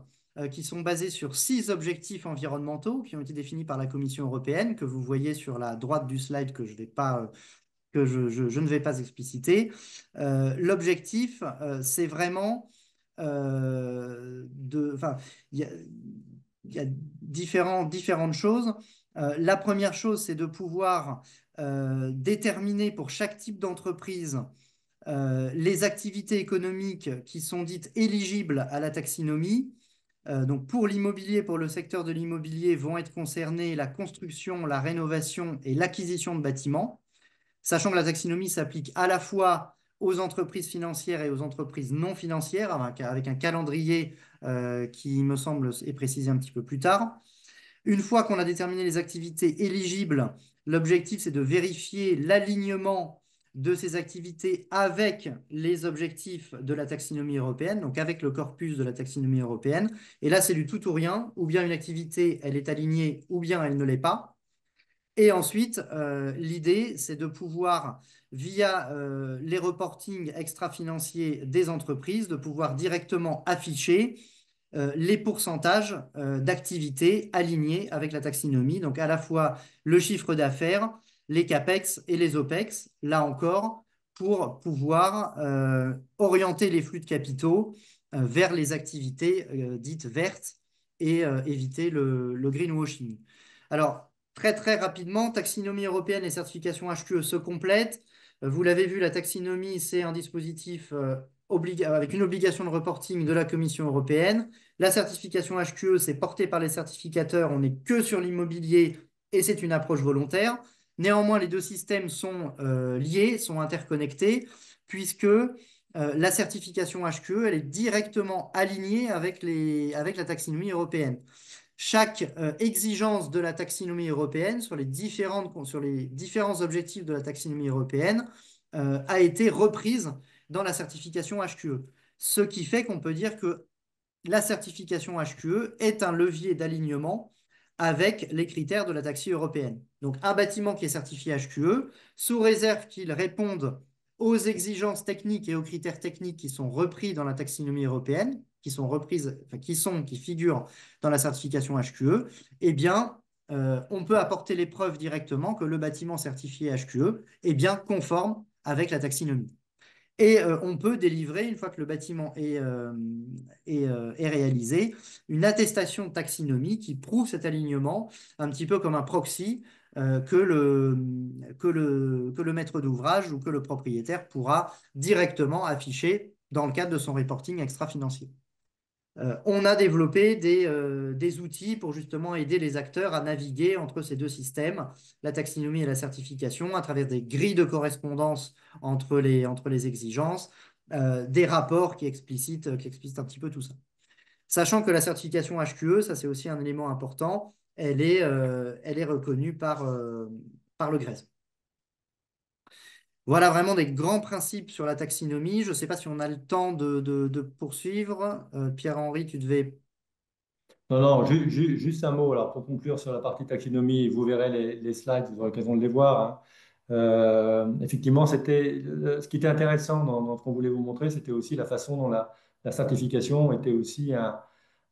qui sont basés sur 6 objectifs environnementaux qui ont été définis par la Commission européenne, que vous voyez sur la droite du slide que je ne vais pas expliciter. L'objectif, c'est vraiment il y a différentes choses. La première chose, c'est de pouvoir déterminer pour chaque type d'entreprise les activités économiques qui sont dites éligibles à la taxinomie. Donc pour l'immobilier, pour le secteur de l'immobilier, vont être concernés la construction, la rénovation et l'acquisition de bâtiments, sachant que la taxinomie s'applique à la fois aux entreprises financières et aux entreprises non financières, avec un calendrier qui, me semble, est précisé un petit peu plus tard. Une fois qu'on a déterminé les activités éligibles, l'objectif, c'est de vérifier l'alignement de ces activités avec les objectifs de la taxinomie européenne, donc avec le corpus de la taxinomie européenne. Et là, c'est du tout ou rien, ou bien une activité, elle est alignée, ou bien elle ne l'est pas. Et ensuite, l'idée, c'est de pouvoir, via les reportings extra-financiers des entreprises, de pouvoir directement afficher les pourcentages d'activité alignés avec la taxinomie, donc à la fois le chiffre d'affaires, les CAPEX et les OPEX, là encore, pour pouvoir orienter les flux de capitaux vers les activités dites vertes et éviter le greenwashing. Alors, très très rapidement, taxinomie européenne et certification HQE se complètent. Vous l'avez vu, la taxinomie, c'est un dispositif avec une obligation de reporting de la Commission européenne. La certification HQE, c'est porté par les certificateurs, on n'est que sur l'immobilier et c'est une approche volontaire. Néanmoins, les deux systèmes sont liés, sont interconnectés, puisque la certification HQE, elle est directement alignée avec la taxinomie européenne. Chaque exigence de la taxinomie européenne sur les différents objectifs de la taxinomie européenne a été reprise dans la certification HQE. Ce qui fait qu'on peut dire que la certification HQE est un levier d'alignement avec les critères de la taxi européenne. Donc un bâtiment qui est certifié HQE, sous réserve qu'il réponde aux exigences techniques et aux critères techniques qui sont repris dans la taxinomie européenne, qui figurent dans la certification HQE, eh bien, on peut apporter les preuves directement que le bâtiment certifié HQE est bien conforme avec la taxinomie. Et on peut délivrer, une fois que le bâtiment est réalisé, une attestation de taxinomie qui prouve cet alignement, un petit peu comme un proxy que le maître d'ouvrage ou que le propriétaire pourra directement afficher dans le cadre de son reporting extra-financier. on a développé des outils pour justement aider les acteurs à naviguer entre ces deux systèmes, la taxinomie et la certification, à travers des grilles de correspondance entre les exigences, des rapports qui explicitent un petit peu tout ça. Sachant que la certification HQE, ça c'est aussi un élément important, elle est reconnue par le GRESB. Voilà vraiment des grands principes sur la taxinomie. Je ne sais pas si on a le temps de poursuivre. Pierre-Henri, tu devais... Non, non, juste un mot. Alors, pour conclure sur la partie taxinomie, vous verrez les slides, vous aurez l'occasion de les voir, hein. Effectivement, ce qui était intéressant dans ce qu'on voulait vous montrer, c'était aussi la façon dont la certification était aussi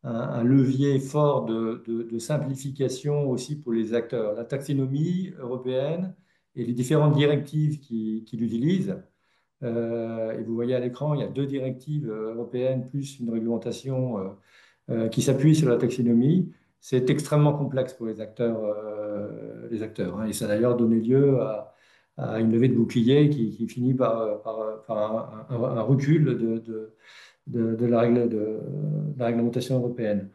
un levier fort de simplification aussi pour les acteurs. La taxonomie européenne et les différentes directives qui l'utilisent. Et vous voyez à l'écran, il y a 2 directives européennes plus une réglementation qui s'appuie sur la taxonomie. C'est extrêmement complexe pour les acteurs, hein. Et ça a d'ailleurs donné lieu à une levée de bouclier qui finit par un recul de la réglementation européenne.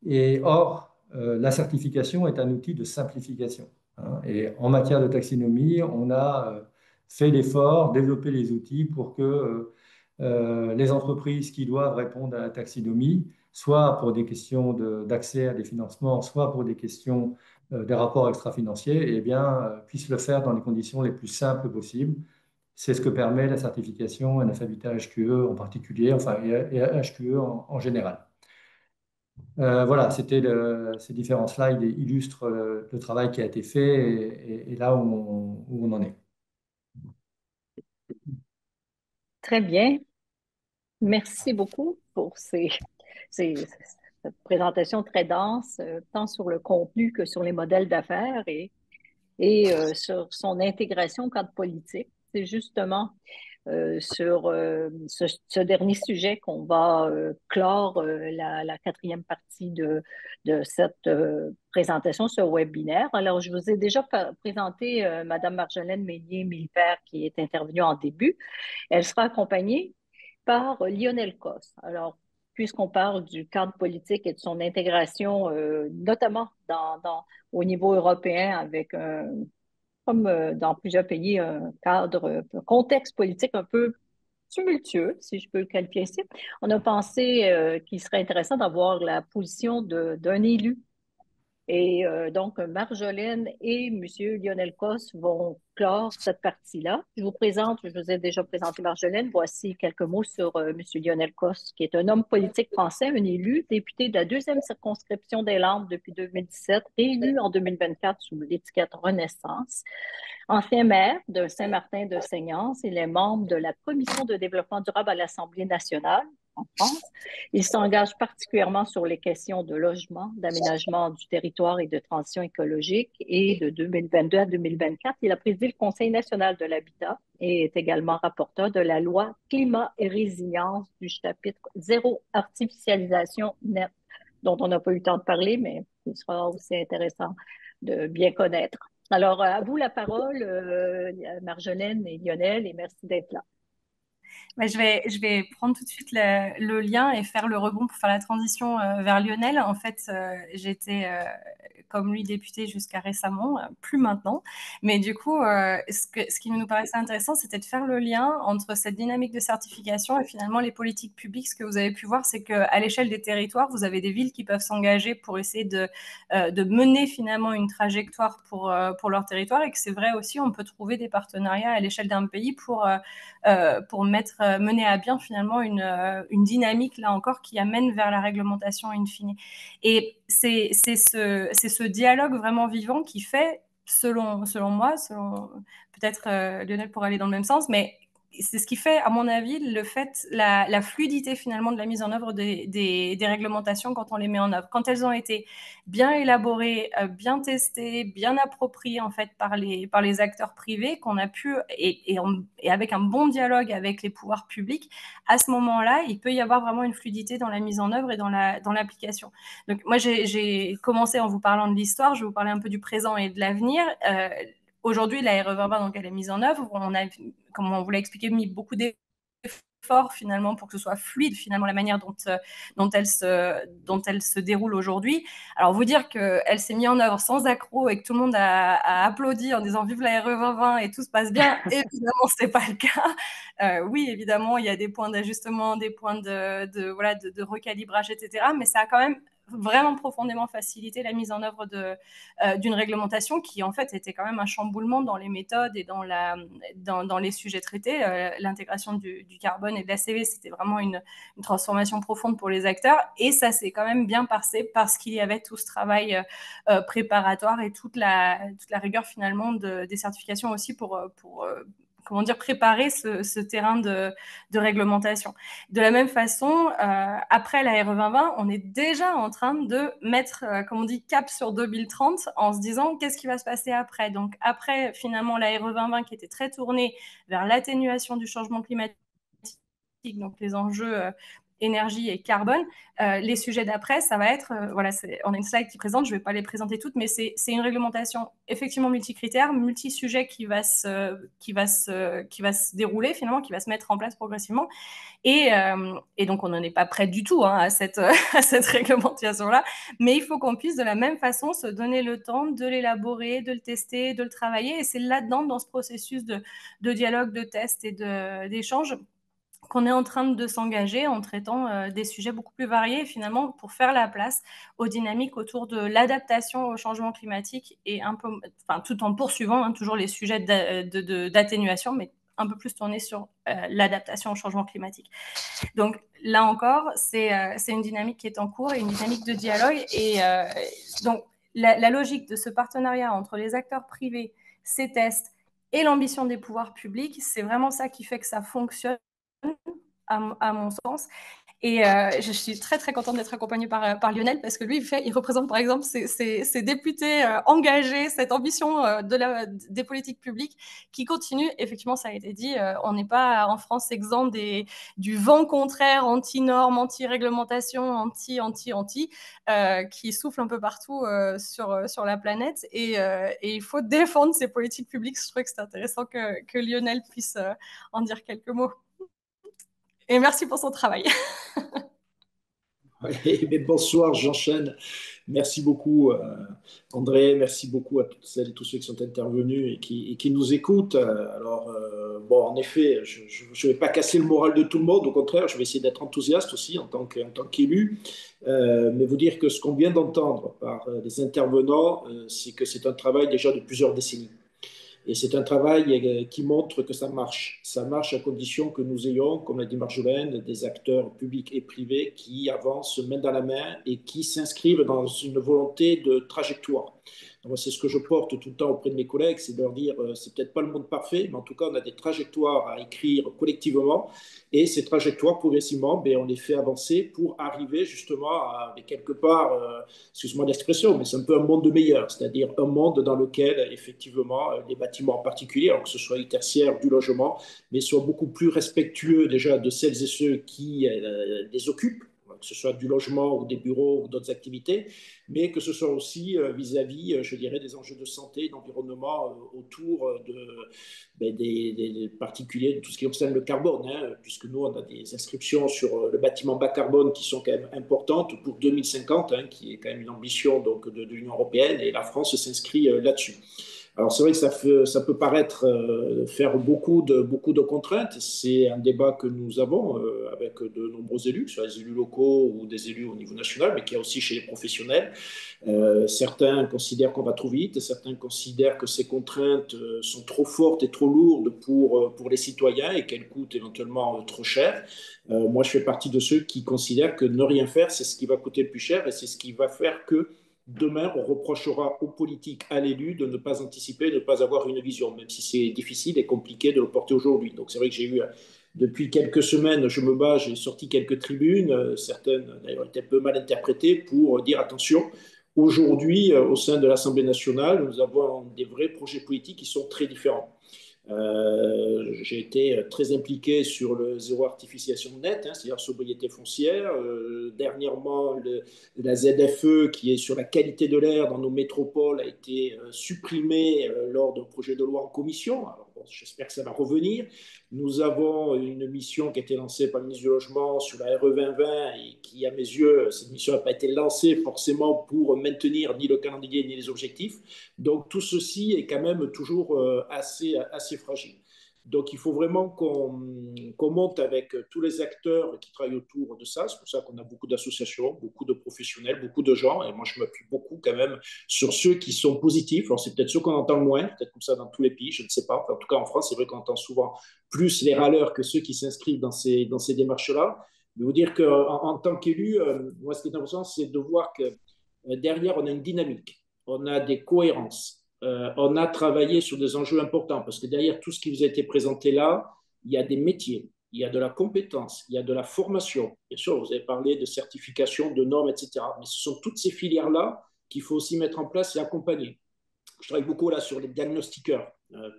Et or, la certification est un outil de simplification, hein. Et en matière de taxinomie, on a fait l'effort, développé les outils pour que les entreprises qui doivent répondre à la taxinomie, soit pour des questions d'accès à des financements, soit pour des questions des rapports extra-financiers, eh bien, puissent le faire dans les conditions les plus simples possibles. C'est ce que permet la certification NF-Habitat HQE en particulier, enfin, et HQE en général. Voilà, ces différents slides illustrent le travail qui a été fait et là où on en est. Très bien. Merci beaucoup pour cette présentation très dense, tant sur le contenu que sur les modèles d'affaires et sur son intégration au cadre politique. C'est justement sur ce dernier sujet qu'on va clore la quatrième partie de cette présentation, ce webinaire. Alors, je vous ai déjà présenté Madame Marjolaine Meunier-Millefert qui est intervenue en début. Elle sera accompagnée par Lionel Cos. Alors, puisqu'on parle du cadre politique et de son intégration, notamment au niveau européen, avec comme dans plusieurs pays, un cadre, un contexte politique un peu tumultueux, si je peux le qualifier ainsi, on a pensé qu'il serait intéressant d'avoir la position d'un élu. Et donc, Marjolaine et M. Lionel Cos vont clore cette partie-là. Je vous présente, je vous ai déjà présenté Marjolaine. Voici quelques mots sur M. Lionel Cos, qui est un homme politique français, un élu, député de la 2e circonscription des Landes depuis 2017, réélu en 2024 sous l'étiquette Renaissance. Ancien maire de Saint-Martin-de-Seignances, il est membre de la Commission de développement durable à l'Assemblée nationale en France. Il s'engage particulièrement sur les questions de logement, d'aménagement du territoire et de transition écologique. Et de 2022 à 2024, il a présidé le Conseil national de l'habitat et est également rapporteur de la loi Climat et résilience du chapitre Zéro artificialisation nette, dont on n'a pas eu le temps de parler, mais il sera aussi intéressant de bien connaître. Alors, à vous la parole, Marjolaine et Lionel, et merci d'être là. Je vais prendre tout de suite le lien et faire le rebond pour faire la transition vers Lionel. En fait, j'étais comme lui député jusqu'à récemment, plus maintenant. Mais du coup, ce qui nous paraissait intéressant, c'était de faire le lien entre cette dynamique de certification et finalement les politiques publiques. Ce que vous avez pu voir, c'est qu'à l'échelle des territoires, vous avez des villes qui peuvent s'engager pour essayer de mener finalement une trajectoire pour leur territoire, et que c'est vrai aussi, on peut trouver des partenariats à l'échelle d'un pays pour mener à bien finalement une dynamique, là encore, qui amène vers la réglementation in fine. Et c'est ce dialogue vraiment vivant qui fait, selon moi, peut-être Lionel pourrait aller dans le même sens, mais c'est ce qui fait, à mon avis, la fluidité finalement de la mise en œuvre des réglementations quand on les met en œuvre. Quand elles ont été bien élaborées, bien testées, bien appropriées en fait par les acteurs privés, qu'on a pu, et avec un bon dialogue avec les pouvoirs publics, à ce moment-là, il peut y avoir vraiment une fluidité dans la mise en œuvre et dans l'application. Donc moi, j'ai commencé en vous parlant de l'histoire, je vais vous parler un peu du présent et de l'avenir. Aujourd'hui, la RE2020, donc, elle est mise en œuvre. On a, comme on vous l'a expliqué, mis beaucoup d'efforts efforts finalement pour que ce soit fluide finalement la manière dont elle se déroule aujourd'hui. Alors vous dire qu'elle s'est mise en œuvre sans accroc et que tout le monde a applaudi en disant vive la RE 2020 et tout se passe bien, évidemment c'est pas le cas. Oui, évidemment il y a des points d'ajustement, des points de recalibrage, etc. Mais ça a quand même vraiment profondément facilité la mise en œuvre d'une réglementation qui en fait était quand même un chamboulement dans les méthodes et dans les sujets traités. L'intégration du carbone et de la CV, c'était vraiment une transformation profonde pour les acteurs, et ça s'est quand même bien passé parce qu'il y avait tout ce travail préparatoire et toute la rigueur finalement des certifications aussi pour comment dire, préparer ce terrain de réglementation. De la même façon, après la RE 2020, on est déjà en train de mettre, comme on dit, cap sur 2030 en se disant qu'est-ce qui va se passer après. Donc après, finalement, la RE 2020 qui était très tournée vers l'atténuation du changement climatique, donc les enjeux énergie et carbone. Les sujets d'après, ça va être, voilà, on a une slide qui présente, je ne vais pas les présenter toutes, mais c'est une réglementation effectivement multicritère, multi-sujet qui va se dérouler finalement, qui va se mettre en place progressivement. Et donc, on n'en est pas prêt du tout à cette réglementation-là, mais il faut qu'on puisse de la même façon se donner le temps de l'élaborer, de le tester, de le travailler. Et c'est là-dedans, dans ce processus de dialogue, de test et d'échange, qu'on est en train de s'engager en traitant des sujets beaucoup plus variés, finalement, pour faire la place aux dynamiques autour de l'adaptation au changement climatique, et tout en poursuivant toujours les sujets d'atténuation, mais un peu plus tourné sur l'adaptation au changement climatique. Donc là encore, c'est une dynamique qui est en cours et une dynamique de dialogue. Et donc la logique de ce partenariat entre les acteurs privés, ces tests et l'ambition des pouvoirs publics, c'est vraiment ça qui fait que ça fonctionne à mon sens. Et je suis très, très contente d'être accompagnée par Lionel, parce que lui, il représente, par exemple, ces députés engagés, cette ambition des politiques publiques qui continuent. Effectivement, ça a été dit, on n'est pas en France exempt du vent contraire, anti-normes, anti-réglementation, anti, qui souffle un peu partout sur la planète. Et il faut défendre ces politiques publiques. Je trouve que c'est intéressant que Lionel puisse en dire quelques mots. Et merci pour son travail. Mais bonsoir, j'enchaîne. Merci beaucoup, André. Merci beaucoup à toutes celles et tous ceux qui sont intervenus et qui nous écoutent. Alors, bon, en effet, je ne vais pas casser le moral de tout le monde. Au contraire, je vais essayer d'être enthousiaste aussi en tant qu'élu. Mais vous dire que ce qu'on vient d'entendre par les intervenants, c'est que c'est un travail déjà de plusieurs décennies. Et c'est un travail qui montre que ça marche. Ça marche à condition que nous ayons, comme l'a dit Marjolaine, des acteurs publics et privés qui avancent main dans la main et qui s'inscrivent dans une volonté de trajectoire. Donc, c'est ce que je porte tout le temps auprès de mes collègues, c'est de leur dire, c'est peut-être pas le monde parfait, mais en tout cas, on a des trajectoires à écrire collectivement. Et ces trajectoires, progressivement, on les fait avancer pour arriver justement à, quelque part, excuse-moi l'expression, mais c'est un peu un monde meilleur, c'est-à-dire un monde dans lequel, effectivement, les bâtiments en particulier, alors que ce soit du tertiaire, du logement, mais soient beaucoup plus respectueux déjà de celles et ceux qui les occupent, que ce soit du logement ou des bureaux ou d'autres activités, mais que ce soit aussi vis-à-vis, je dirais, des enjeux de santé, d'environnement autour des particuliers, de tout ce qui concerne le carbone, puisque nous, on a des inscriptions sur le bâtiment bas carbone qui sont quand même importantes pour 2050, qui est quand même une ambition donc, de l'Union européenne, et la France s'inscrit là-dessus. Alors c'est vrai que ça peut paraître faire beaucoup de contraintes. C'est un débat que nous avons avec de nombreux élus, que ce soit des élus locaux ou des élus au niveau national, mais qu'il y a aussi chez les professionnels. Certains considèrent qu'on va trop vite, certains considèrent que ces contraintes sont trop fortes et trop lourdes pour les citoyens et qu'elles coûtent éventuellement trop cher. Moi, je fais partie de ceux qui considèrent que ne rien faire, c'est ce qui va coûter le plus cher et c'est ce qui va faire que demain, on reprochera aux politiques, à l'élu, de ne pas anticiper, de ne pas avoir une vision, même si c'est difficile et compliqué de le porter aujourd'hui. Donc c'est vrai que j'ai eu, depuis quelques semaines, je me bats, j'ai sorti quelques tribunes, certaines d'ailleurs étaient un peu mal interprétées, pour dire attention, aujourd'hui, au sein de l'Assemblée nationale, nous avons des vrais projets politiques qui sont très différents. J'ai été très impliqué sur le zéro artificialisation nette, c'est-à-dire sobriété foncière. Dernièrement, la ZFE, qui est sur la qualité de l'air dans nos métropoles, a été supprimée lors d'un projet de loi en commission. Alors, bon, j'espère que ça va revenir. Nous avons une mission qui a été lancée par le ministre du Logement sur la RE 2020 et qui, à mes yeux, cette mission n'a pas été lancée forcément pour maintenir ni le calendrier ni les objectifs. Donc tout ceci est quand même toujours assez fragile. Donc, il faut vraiment qu'on monte avec tous les acteurs qui travaillent autour de ça. C'est pour ça qu'on a beaucoup d'associations, beaucoup de professionnels, beaucoup de gens. Et moi, je m'appuie beaucoup quand même sur ceux qui sont positifs. Alors, c'est peut-être ceux qu'on entend le moins, peut-être comme ça dans tous les pays, je ne sais pas. Enfin, en tout cas, en France, c'est vrai qu'on entend souvent plus les râleurs que ceux qui s'inscrivent dans ces démarches-là. Je veux vous dire qu'en tant qu'élu, moi, ce qui est important, c'est de voir que derrière, on a une dynamique, on a des cohérences. On a travaillé sur des enjeux importants parce que derrière tout ce qui vous a été présenté là, il y a des métiers, il y a de la compétence, il y a de la formation. Bien sûr, vous avez parlé de certification, de normes, etc. Mais ce sont toutes ces filières-là qu'il faut aussi mettre en place et accompagner. Je travaille beaucoup là sur les diagnostiqueurs,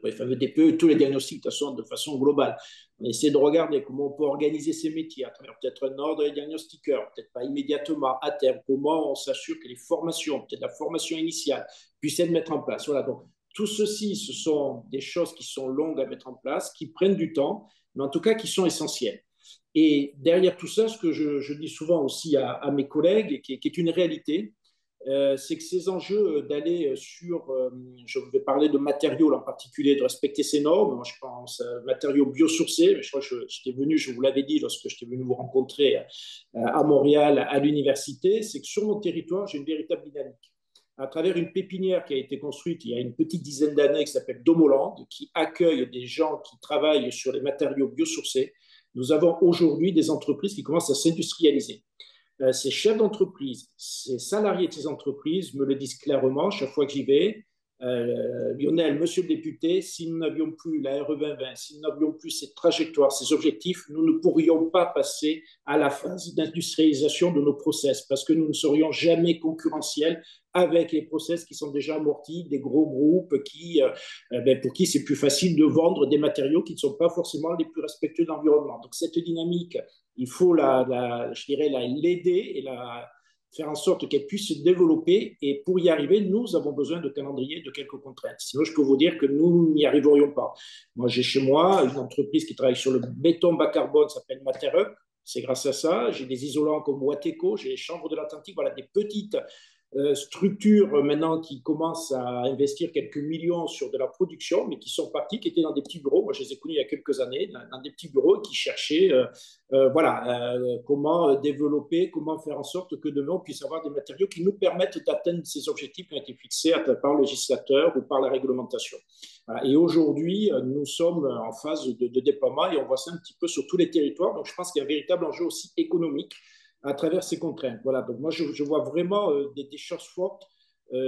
les fameux DPE, tous les diagnostics de façon globale. On essaie de regarder comment on peut organiser ces métiers à travers peut-être un ordre des diagnostiqueurs, peut-être pas immédiatement, à terme, comment on s'assure que les formations, peut-être la formation initiale, puissent être mises en place. Voilà, donc tout ceci, ce sont des choses qui sont longues à mettre en place, qui prennent du temps, mais en tout cas qui sont essentielles. Et derrière tout ça, ce que je dis souvent aussi à mes collègues, et qui est une réalité, c'est que ces enjeux d'aller sur, je vais parler de matériaux en particulier, de respecter ces normes. Moi, je pense à matériaux biosourcés. Mais je crois que j'étais venu, je vous l'avais dit lorsque j'étais venu vous rencontrer à Montréal, à l'université, c'est que sur mon territoire, j'ai une véritable dynamique. À travers une pépinière qui a été construite il y a une petite dizaine d'années, qui s'appelle Domoland, qui accueille des gens qui travaillent sur les matériaux biosourcés, nous avons aujourd'hui des entreprises qui commencent à s'industrialiser. Ces chefs d'entreprise, ces salariés de ces entreprises me le disent clairement chaque fois que j'y vais. Lionel, monsieur le député, si nous n'avions plus la RE 2020, si nous n'avions plus cette trajectoire, ces objectifs, nous ne pourrions pas passer à la phase d'industrialisation de nos process parce que nous ne serions jamais concurrentiels avec les process qui sont déjà amortis, des gros groupes pour qui c'est plus facile de vendre des matériaux qui ne sont pas forcément les plus respectueux de l'environnement. Donc cette dynamique, il faut je dirais l'aider et faire en sorte qu'elle puisse se développer. Et pour y arriver, nous avons besoin de calendrier, de quelques contraintes. Sinon, je peux vous dire que nous n'y arriverions pas. Moi, j'ai chez moi une entreprise qui travaille sur le béton bas carbone, ça s'appelle Materup. C'est grâce à ça. J'ai des isolants comme Wateco, j'ai les chambres de l'Atlantique, voilà, des petites structures maintenant qui commencent à investir quelques millions sur de la production, mais qui sont partis, qui étaient dans des petits bureaux. Moi, je les ai connus il y a quelques années, dans des petits bureaux qui cherchaient comment développer, comment faire en sorte que demain, on puisse avoir des matériaux qui nous permettent d'atteindre ces objectifs qui ont été fixés par le législateur ou par la réglementation. Voilà. Et aujourd'hui, nous sommes en phase de déploiement et on voit ça un petit peu sur tous les territoires. Donc, je pense qu'il y a un véritable enjeu aussi économique à travers ces contraintes. Voilà, donc moi je vois vraiment des choses fortes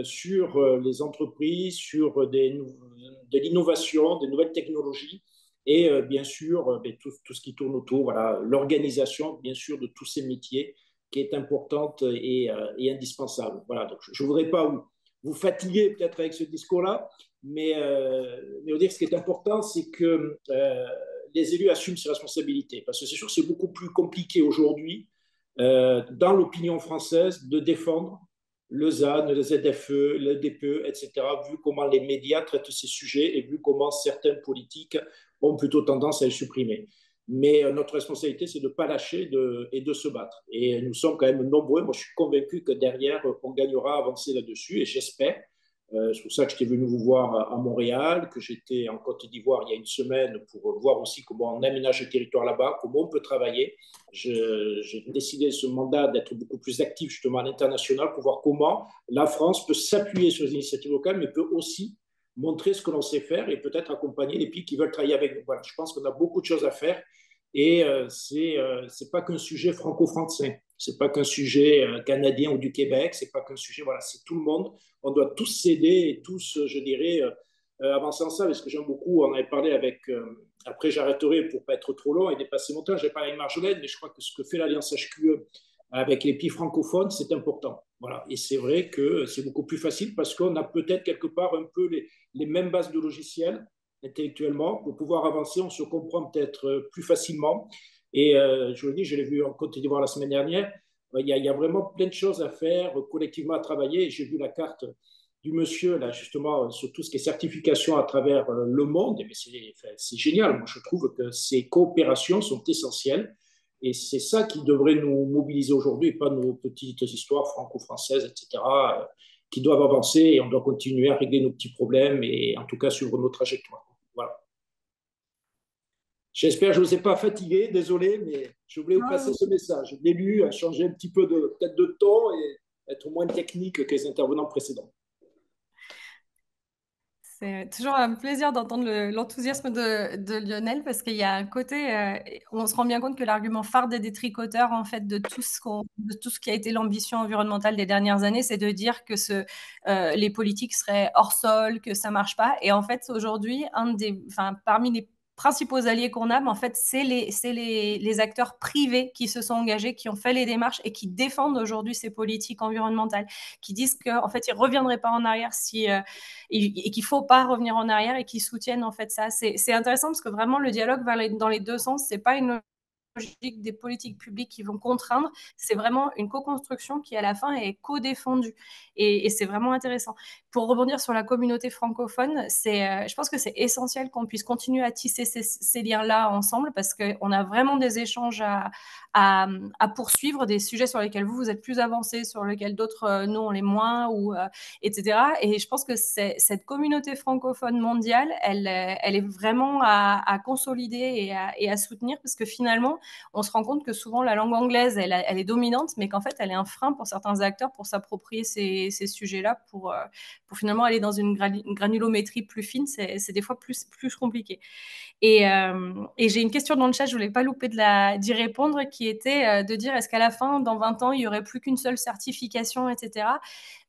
sur les entreprises, sur de l'innovation, des nouvelles technologies et bien sûr tout ce qui tourne autour, voilà, l'organisation bien sûr de tous ces métiers qui est importante et indispensable. Voilà, donc je ne voudrais pas vous fatiguer peut-être avec ce discours-là, mais on dire ce qui est important, c'est que les élus assument ces responsabilités, parce que c'est sûr que c'est beaucoup plus compliqué aujourd'hui dans l'opinion française de défendre le ZAN, le ZFE, le DPE, etc., vu comment les médias traitent ces sujets et vu comment certaines politiques ont plutôt tendance à les supprimer. Mais notre responsabilité, c'est de ne pas lâcher et de se battre. Et nous sommes quand même nombreux. Moi, je suis convaincu que derrière, on gagnera à avancer là-dessus et j'espère. C'est pour ça que j'étais venu vous voir à Montréal, que j'étais en Côte d'Ivoire il y a une semaine pour voir aussi comment on aménage le territoire là-bas, comment on peut travailler. J'ai décidé ce mandat d'être beaucoup plus actif justement à l'international pour voir comment la France peut s'appuyer sur les initiatives locales, mais peut aussi montrer ce que l'on sait faire et peut-être accompagner les pays qui veulent travailler avec nous. Voilà, je pense qu'on a beaucoup de choses à faire et c'est pas qu'un sujet franco-français. C'est pas qu'un sujet canadien ou du Québec, c'est pas qu'un sujet, voilà, c'est tout le monde. On doit tous s'aider et tous, je dirais, avancer ensemble. Et ce que j'aime beaucoup, on avait parlé avec, après j'arrêterai pour pas être trop long et dépasser mon temps, j'ai parlé avec Marjolaine, mais je crois que ce que fait l'Alliance HQE avec les pays francophones, c'est important. Voilà. Et c'est vrai que c'est beaucoup plus facile parce qu'on a peut-être quelque part un peu les mêmes bases de logiciels intellectuellement. Pour pouvoir avancer, on se comprend peut-être plus facilement. Et je le dis, je l'ai vu en Côte d'Ivoire la semaine dernière, il y a vraiment plein de choses à faire, collectivement à travailler. Et j'ai vu la carte du monsieur, là, justement, sur tout ce qui est certification à travers le monde, eh c'est génial. Moi, je trouve que ces coopérations sont essentielles. Et c'est ça qui devrait nous mobiliser aujourd'hui, et pas nos petites histoires franco-françaises, etc., qui doivent avancer et on doit continuer à régler nos petits problèmes et en tout cas suivre nos trajectoires. Voilà. J'espère que je ne vous ai pas fatigué, désolé, mais je voulais vous passer ce message. L'élu a changé un petit peu peut-être de ton et être moins technique que les intervenants précédents. C'est toujours un plaisir d'entendre l'enthousiasme de Lionel parce qu'il y a un côté, on se rend bien compte que l'argument phare des détricoteurs, en fait, de tout ce qui a été l'ambition environnementale des dernières années, c'est de dire que les politiques seraient hors sol, que ça marche pas. Et en fait, aujourd'hui, parmi les principaux alliés qu'on a, mais en fait, c'est les acteurs privés qui se sont engagés, qui ont fait les démarches et qui défendent aujourd'hui ces politiques environnementales, qui disent qu'en fait, ils reviendraient pas en arrière et qu'il faut pas revenir en arrière et qui soutiennent en fait ça. C'est intéressant parce que vraiment le dialogue va dans les deux sens. C'est pas une logique des politiques publiques qui vont contraindre, c'est vraiment une co-construction qui à la fin est co-défendue et c'est vraiment intéressant. Pour rebondir sur la communauté francophone, je pense que c'est essentiel qu'on puisse continuer à tisser ces liens-là ensemble parce qu'on a vraiment des échanges à poursuivre, des sujets sur lesquels vous êtes plus avancés, sur lesquels d'autres, nous, on l'est moins, etc. Et je pense que cette communauté francophone mondiale, elle est vraiment à consolider et à soutenir parce que finalement, on se rend compte que souvent la langue anglaise, elle est dominante, mais qu'en fait, elle est un frein pour certains acteurs pour s'approprier ces sujets-là, pour finalement aller dans une granulométrie plus fine. C'est des fois plus compliqué. Et j'ai une question dans le chat, je voulais pas louper d'y répondre, qui était de dire est-ce qu'à la fin, dans 20 ans, il y aurait plus qu'une seule certification, etc.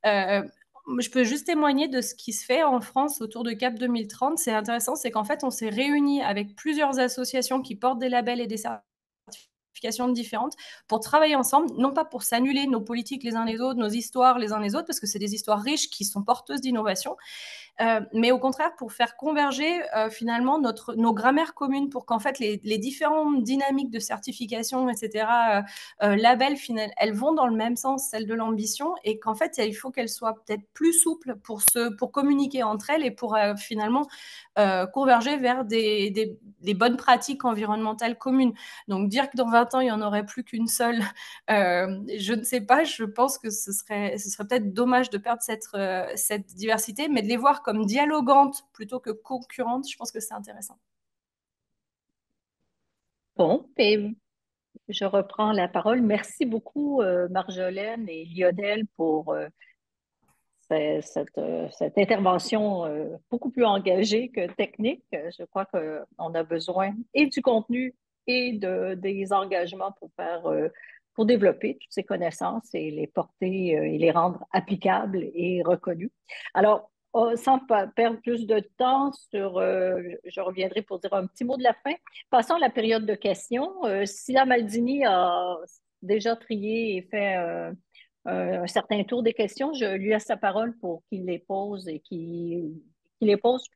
Je peux juste témoigner de ce qui se fait en France autour de CAP 2030. C'est intéressant, c'est qu'en fait, on s'est réunis avec plusieurs associations qui portent des labels et des certifications différentes pour travailler ensemble, non pas pour s'annuler nos politiques les uns les autres, nos histoires les uns les autres, parce que c'est des histoires riches qui sont porteuses d'innovation, mais au contraire pour faire converger finalement nos grammaires communes pour qu'en fait les différentes dynamiques de certification, etc., labels, elles vont dans le même sens, celle de l'ambition, et qu'en fait il faut qu'elles soient peut-être plus souples pour communiquer entre elles et pour finalement converger vers des bonnes pratiques environnementales communes. Donc dire que dans 20 ans il n'y en aurait plus qu'une seule, je ne sais pas, je pense que ce serait peut-être dommage de perdre cette diversité, mais de les voir comme dialogantes plutôt que concurrentes, je pense que c'est intéressant. Bon, et je reprends la parole. Merci beaucoup, Marjolaine et Lionel, pour cette intervention beaucoup plus engagée que technique. Je crois qu'on a besoin et du contenu et des engagements pour développer toutes ces connaissances et les porter et les rendre applicables et reconnues. Alors, sans perdre plus de temps je reviendrai pour dire un petit mot de la fin. Passons à la période de questions. Sila Maldini a déjà trié et fait un certain tour des questions. Je lui laisse sa parole pour qu'il les pose et qu'il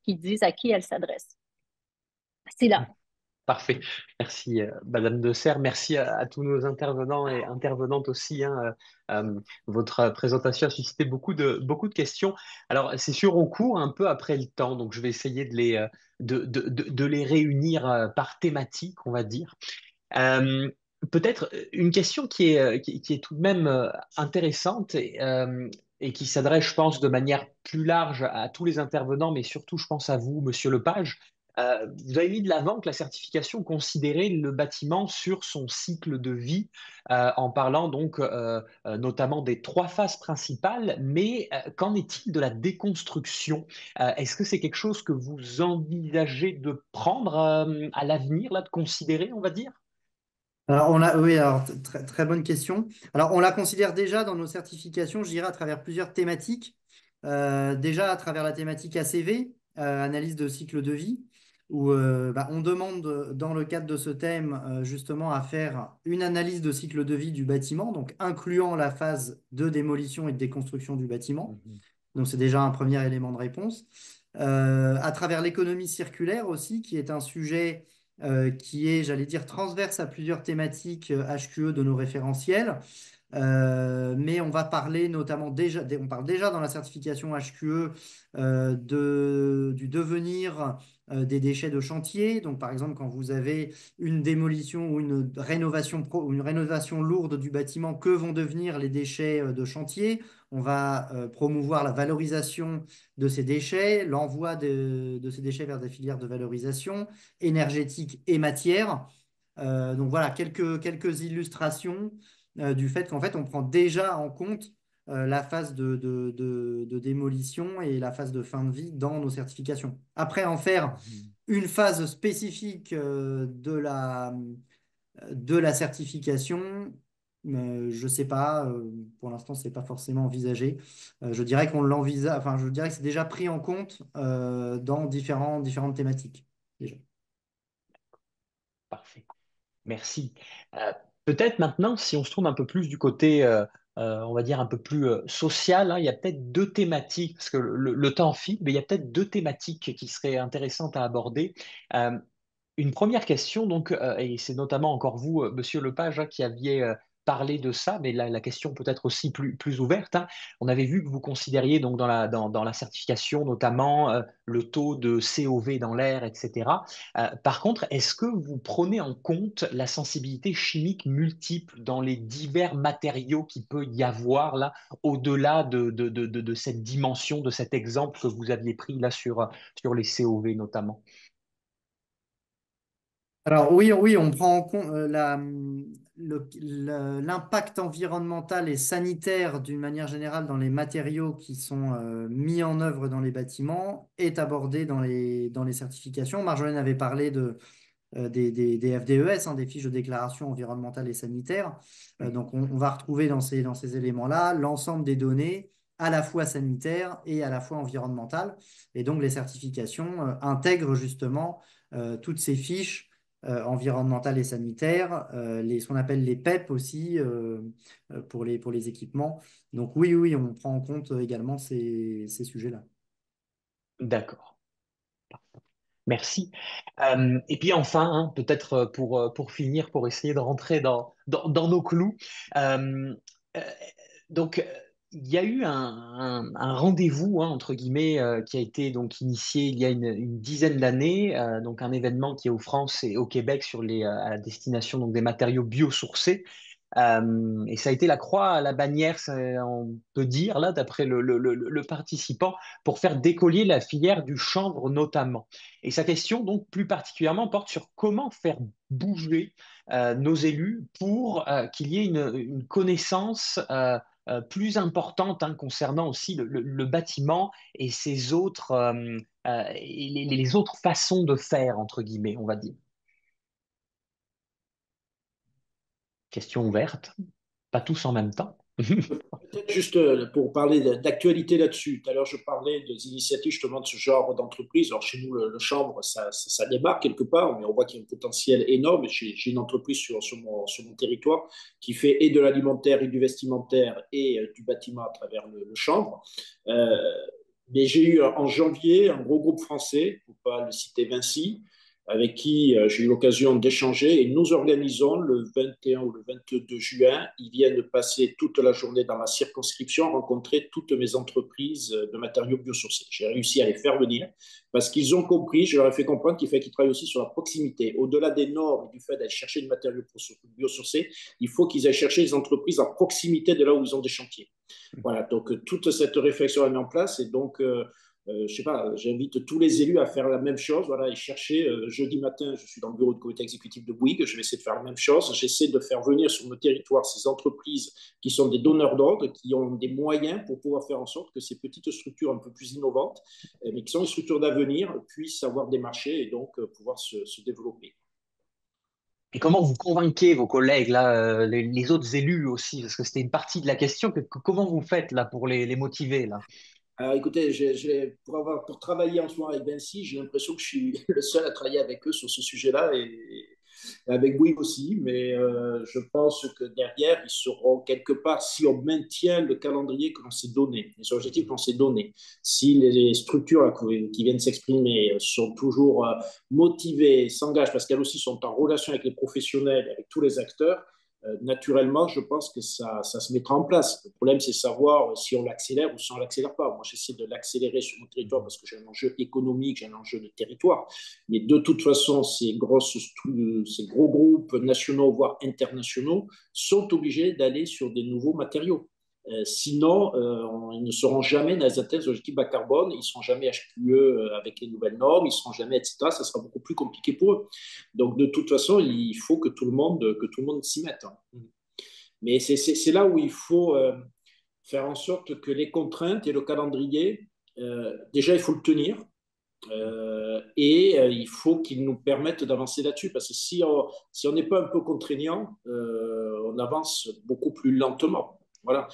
dise à qui elle s'adresse. Sila. Parfait. Merci, Madame de Serres. Merci à tous nos intervenants et intervenantes aussi, hein. Votre présentation a suscité beaucoup de questions. Alors, c'est sûr, on court un peu après le temps, donc je vais essayer de les réunir par thématique, on va dire. Euh, Peut-être une question qui est tout de même intéressante et qui s'adresse, je pense, de manière plus large à tous les intervenants, mais surtout, je pense à vous, Monsieur Lepage. Vous avez mis de l'avant que la certification considérait le bâtiment sur son cycle de vie, en parlant donc notamment des trois phases principales, mais qu'en est-il de la déconstruction? Est-ce que c'est quelque chose que vous envisagez de prendre à l'avenir, là, de considérer, on va dire? Alors, oui, alors très, très bonne question. Alors, on la considère déjà dans nos certifications, je dirais, à travers plusieurs thématiques. Déjà, à travers la thématique ACV, analyse de cycle de vie, où on demande, dans le cadre de ce thème, justement, à faire une analyse de cycle de vie du bâtiment, donc incluant la phase de démolition et de déconstruction du bâtiment. Donc, c'est déjà un premier élément de réponse. À travers l'économie circulaire aussi, qui est un sujet qui est, j'allais dire, transverse à plusieurs thématiques HQE de nos référentiels. Mais on va parler notamment on parle déjà dans la certification HQE du devenir des déchets de chantier. Donc, par exemple, quand vous avez une démolition ou une rénovation lourde du bâtiment, que vont devenir les déchets de chantier? On va promouvoir la valorisation de ces déchets, l'envoi de ces déchets vers des filières de valorisation énergétique et matière. Donc voilà, quelques illustrations du fait qu'en fait, on prend déjà en compte la phase de démolition et la phase de fin de vie dans nos certifications. Après, en faire une phase spécifique de la certification, je ne sais pas, pour l'instant, ce n'est pas forcément envisagé. Je dirais qu'on l'envisage, enfin, je dirais que c'est déjà pris en compte dans différentes thématiques. Déjà. Parfait. Merci. Peut-être maintenant, si on se tourne un peu plus du côté, on va dire, un peu plus social, hein, il y a peut-être deux thématiques, parce que le temps file, mais il y a peut-être deux thématiques qui seraient intéressantes à aborder. Euh, une première question, donc, et c'est notamment encore vous, Monsieur Lepage, hein, qui aviez parlé de ça, mais la question peut être aussi plus ouverte, hein. On avait vu que vous considériez donc dans la certification notamment le taux de COV dans l'air, etc. Par contre, est-ce que vous prenez en compte la sensibilité chimique multiple dans les divers matériaux qu'il peut y avoir là, au-delà de cette dimension, de cet exemple que vous aviez pris là sur les COV notamment? Alors oui, oui, on prend en compte l'impact environnemental et sanitaire d'une manière générale dans les matériaux qui sont mis en œuvre dans les bâtiments est abordé dans les certifications. Marjolaine avait parlé des FDES, hein, des fiches de déclaration environnementale et sanitaire. Donc on va retrouver dans ces éléments-là l'ensemble des données à la fois sanitaires et à la fois environnementales. Et donc les certifications intègrent justement toutes ces fiches environnementales et sanitaires, ce qu'on appelle les PEP aussi pour les équipements. Donc oui, oui, on prend en compte également ces sujets-là. D'accord. Merci. Et puis enfin, hein, peut-être pour finir, pour essayer de rentrer dans nos clous. euh, euh, donc, il y a eu un rendez-vous, hein, entre guillemets, qui a été donc initié il y a une dizaine d'années, donc un événement qui est aux France et au Québec à la destination donc, des matériaux biosourcés. Et ça a été la croix à la bannière, on peut dire, là, d'après le participant, pour faire décoller la filière du chanvre notamment. Et sa question, donc, plus particulièrement, porte sur comment faire bouger nos élus pour qu'il y ait une connaissance plus importante, hein, concernant aussi le bâtiment et ses autres, et les autres façons de faire, entre guillemets, on va dire. Question ouverte, pas tous en même temps. Peut-être juste pour parler d'actualité là-dessus. Tout à l'heure, je parlais des initiatives justement de ce genre d'entreprise. Alors, chez nous, le chanvre, ça démarre quelque part, mais on voit qu'il y a un potentiel énorme. J'ai une entreprise sur mon territoire qui fait et de l'alimentaire et du vestimentaire et du bâtiment à travers le chanvre. Euh, mais j'ai eu en janvier un gros groupe français, pour ne pas le citer, Vinci, avec qui j'ai eu l'occasion d'échanger. Et nous organisons le 21 ou le 22 juin, ils viennent passer toute la journée dans ma circonscription, rencontrer toutes mes entreprises de matériaux biosourcés. J'ai réussi à les faire venir parce qu'ils ont compris, je leur ai fait comprendre qu'il fallait qu'ils travaillent aussi sur la proximité. Au-delà des normes et du fait d'aller chercher des matériaux biosourcés, il faut qu'ils aillent chercher des entreprises à proximité de là où ils ont des chantiers. Voilà, donc toute cette réflexion est mise en place et donc je sais pas, j'invite tous les élus à faire la même chose, voilà, et chercher. Jeudi matin, je suis dans le bureau de comité exécutif de Bouygues, je vais essayer de faire la même chose. J'essaie de faire venir sur nos territoires ces entreprises qui sont des donneurs d'ordre, qui ont des moyens pour pouvoir faire en sorte que ces petites structures un peu plus innovantes, mais qui sont des structures d'avenir, puissent avoir des marchés et donc pouvoir se développer. Et comment vous convainquez vos collègues, là, les autres élus aussi, parce que c'était une partie de la question, comment vous faites là pour les motiver là? Alors écoutez, pour travailler en ce moment avec Vinci, j'ai l'impression que je suis le seul à travailler avec eux sur ce sujet-là et avec Bouygues aussi, mais je pense que derrière, ils seront quelque part, si on maintient le calendrier que l'on s'est donné, les objectifs que l'on s'est donnés, si les structures là, qui viennent s'exprimer sont toujours motivées, s'engagent, parce qu'elles aussi sont en relation avec les professionnels, avec tous les acteurs, naturellement, je pense que ça se mettra en place. Le problème, c'est savoir si on l'accélère ou si on ne l'accélère pas. Moi, j'essaie de l'accélérer sur mon territoire parce que j'ai un enjeu économique, j'ai un enjeu de territoire. Mais de toute façon, ces gros groupes nationaux, voire internationaux, sont obligés d'aller sur des nouveaux matériaux. Sinon, ils ne seront jamais dans les atteintes de l'objectif bas carbone, ils ne seront jamais HQE avec les nouvelles normes, ils ne seront jamais, etc. Ça sera beaucoup plus compliqué pour eux. Donc, de toute façon, il faut que tout le monde s'y mette. Mais c'est là où il faut faire en sorte que les contraintes et le calendrier, déjà, il faut le tenir. Il faut qu'ils nous permettent d'avancer là-dessus, parce que si on n'est pas un peu contraignant, on avance beaucoup plus lentement. Voilà.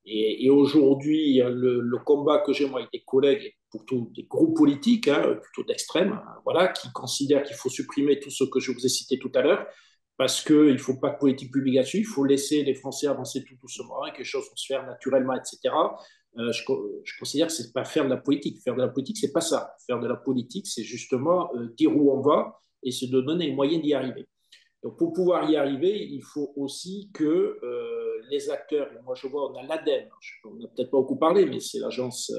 Et aujourd'hui, le combat que j'ai moi avec des collègues, plutôt des groupes politiques, plutôt d'extrême, voilà, qui considèrent qu'il faut supprimer tout ce que je vous ai cité tout à l'heure, parce qu'il ne faut pas de politique publique là-dessus, il faut laisser les Français avancer tout doucement, et que les choses vont se faire naturellement, etc. Je considère que ce n'est pas faire de la politique. Faire de la politique, ce n'est pas ça. Faire de la politique, c'est justement dire où on va et se donner les moyens d'y arriver. Donc, pour pouvoir y arriver, il faut aussi que les acteurs, moi je vois, on a l'ADEME, on n'a peut-être pas beaucoup parlé, mais c'est l'agence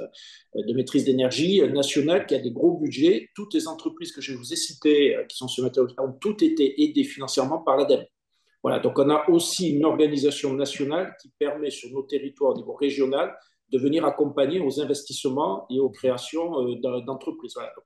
de maîtrise d'énergie nationale qui a des gros budgets. Toutes les entreprises que je vous ai citées, qui sont sur le matériau, ont toutes été aidées financièrement par l'ADEME. Voilà, donc on a aussi une organisation nationale qui permet sur nos territoires au niveau régional de venir accompagner aux investissements et aux créations d'entreprises. Voilà. Donc,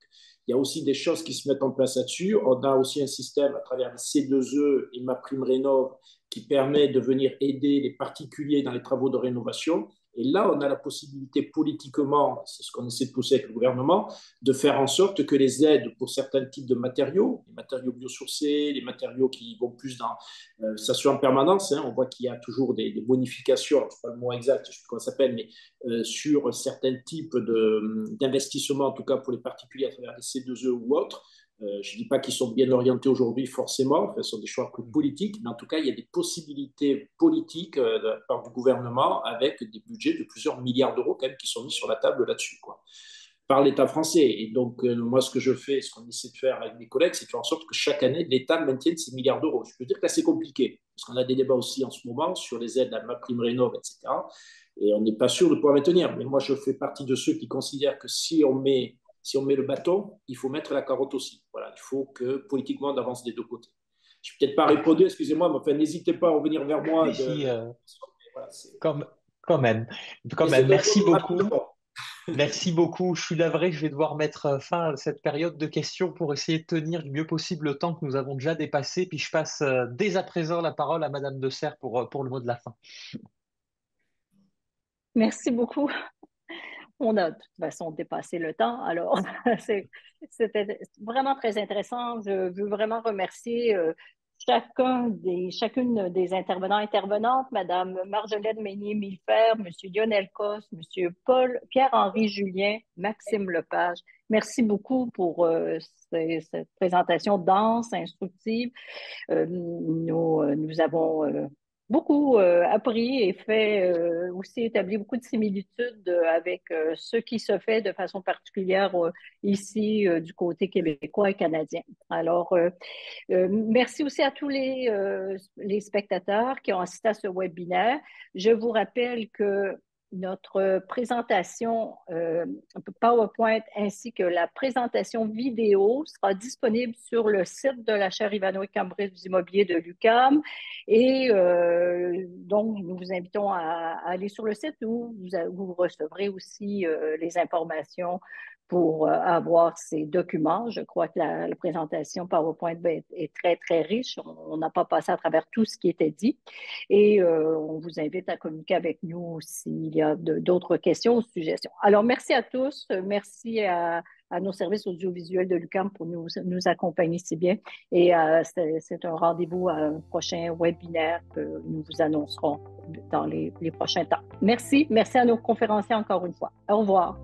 il y a aussi des choses qui se mettent en place là-dessus. On a aussi un système à travers les C2E et MaPrimeRénov' qui permet de venir aider les particuliers dans les travaux de rénovation. Et là, on a la possibilité politiquement, c'est ce qu'on essaie de pousser avec le gouvernement, de faire en sorte que les aides pour certains types de matériaux, les matériaux biosourcés, les matériaux qui vont plus dans... ça se fait en permanence, on voit qu'il y a toujours des bonifications, je ne sais pas le mot exact, je ne sais plus comment ça s'appelle, mais sur certains types d'investissements, en tout cas pour les particuliers à travers les C2E ou autres. Je ne dis pas qu'ils sont bien orientés aujourd'hui forcément, enfin, ce sont des choix plus politiques, mais en tout cas, il y a des possibilités politiques de la part du gouvernement avec des budgets de plusieurs milliards d'euros quand même qui sont mis sur la table là-dessus, quoi, par l'État français. Et donc, moi, ce que je fais, ce qu'on essaie de faire avec mes collègues, c'est de faire en sorte que chaque année, l'État maintienne ces milliards d'euros. Je peux dire que là, c'est compliqué, parce qu'on a des débats aussi en ce moment sur les aides à MaPrimeRénov', etc. Et on n'est pas sûr de pouvoir les tenir. Mais moi, je fais partie de ceux qui considèrent que si on met le bâton, il faut mettre la carotte aussi. Voilà, il faut que politiquement, on avance des deux côtés. Je n'ai peut-être pas répondu, excusez-moi, mais enfin, n'hésitez pas à revenir vers moi. Voilà, quand même. Merci beaucoup. Merci beaucoup. Je suis navré, je vais devoir mettre fin à cette période de questions pour essayer de tenir du mieux possible le temps que nous avons déjà dépassé. Puis je passe dès à présent la parole à Madame de Serres pour le mot de la fin. Merci beaucoup. On a de toute façon dépassé le temps, alors c'était vraiment très intéressant. Je veux vraiment remercier chacune des intervenantes, Madame Marjolaine Meignier-Millefert, Monsieur Lionel Cos, Monsieur Pierre-Henri Julien, Maxime Lepage. Merci beaucoup pour cette présentation dense, instructive. Nous avons beaucoup appris et fait aussi établi beaucoup de similitudes avec ce qui se fait de façon particulière ici du côté québécois et canadien. Alors, merci aussi à tous les spectateurs qui ont assisté à ce webinaire. Je vous rappelle que notre présentation PowerPoint ainsi que la présentation vidéo sera disponible sur le site de la chaire Ivano et Cambridge des immobiliers de l'UQAM. Et donc, nous vous invitons à aller sur le site où vous recevrez aussi les informations pour avoir ces documents. Je crois que la présentation PowerPoint est très, très riche. On n'a pas passé à travers tout ce qui était dit. Et on vous invite à communiquer avec nous s'il y a d'autres questions ou suggestions. Alors, merci à tous. Merci à nos services audiovisuels de l'UQAM pour nous accompagner si bien. Et c'est un rendez-vous à un prochain webinaire que nous vous annoncerons dans les prochains temps. Merci. Merci à nos conférenciers encore une fois. Au revoir.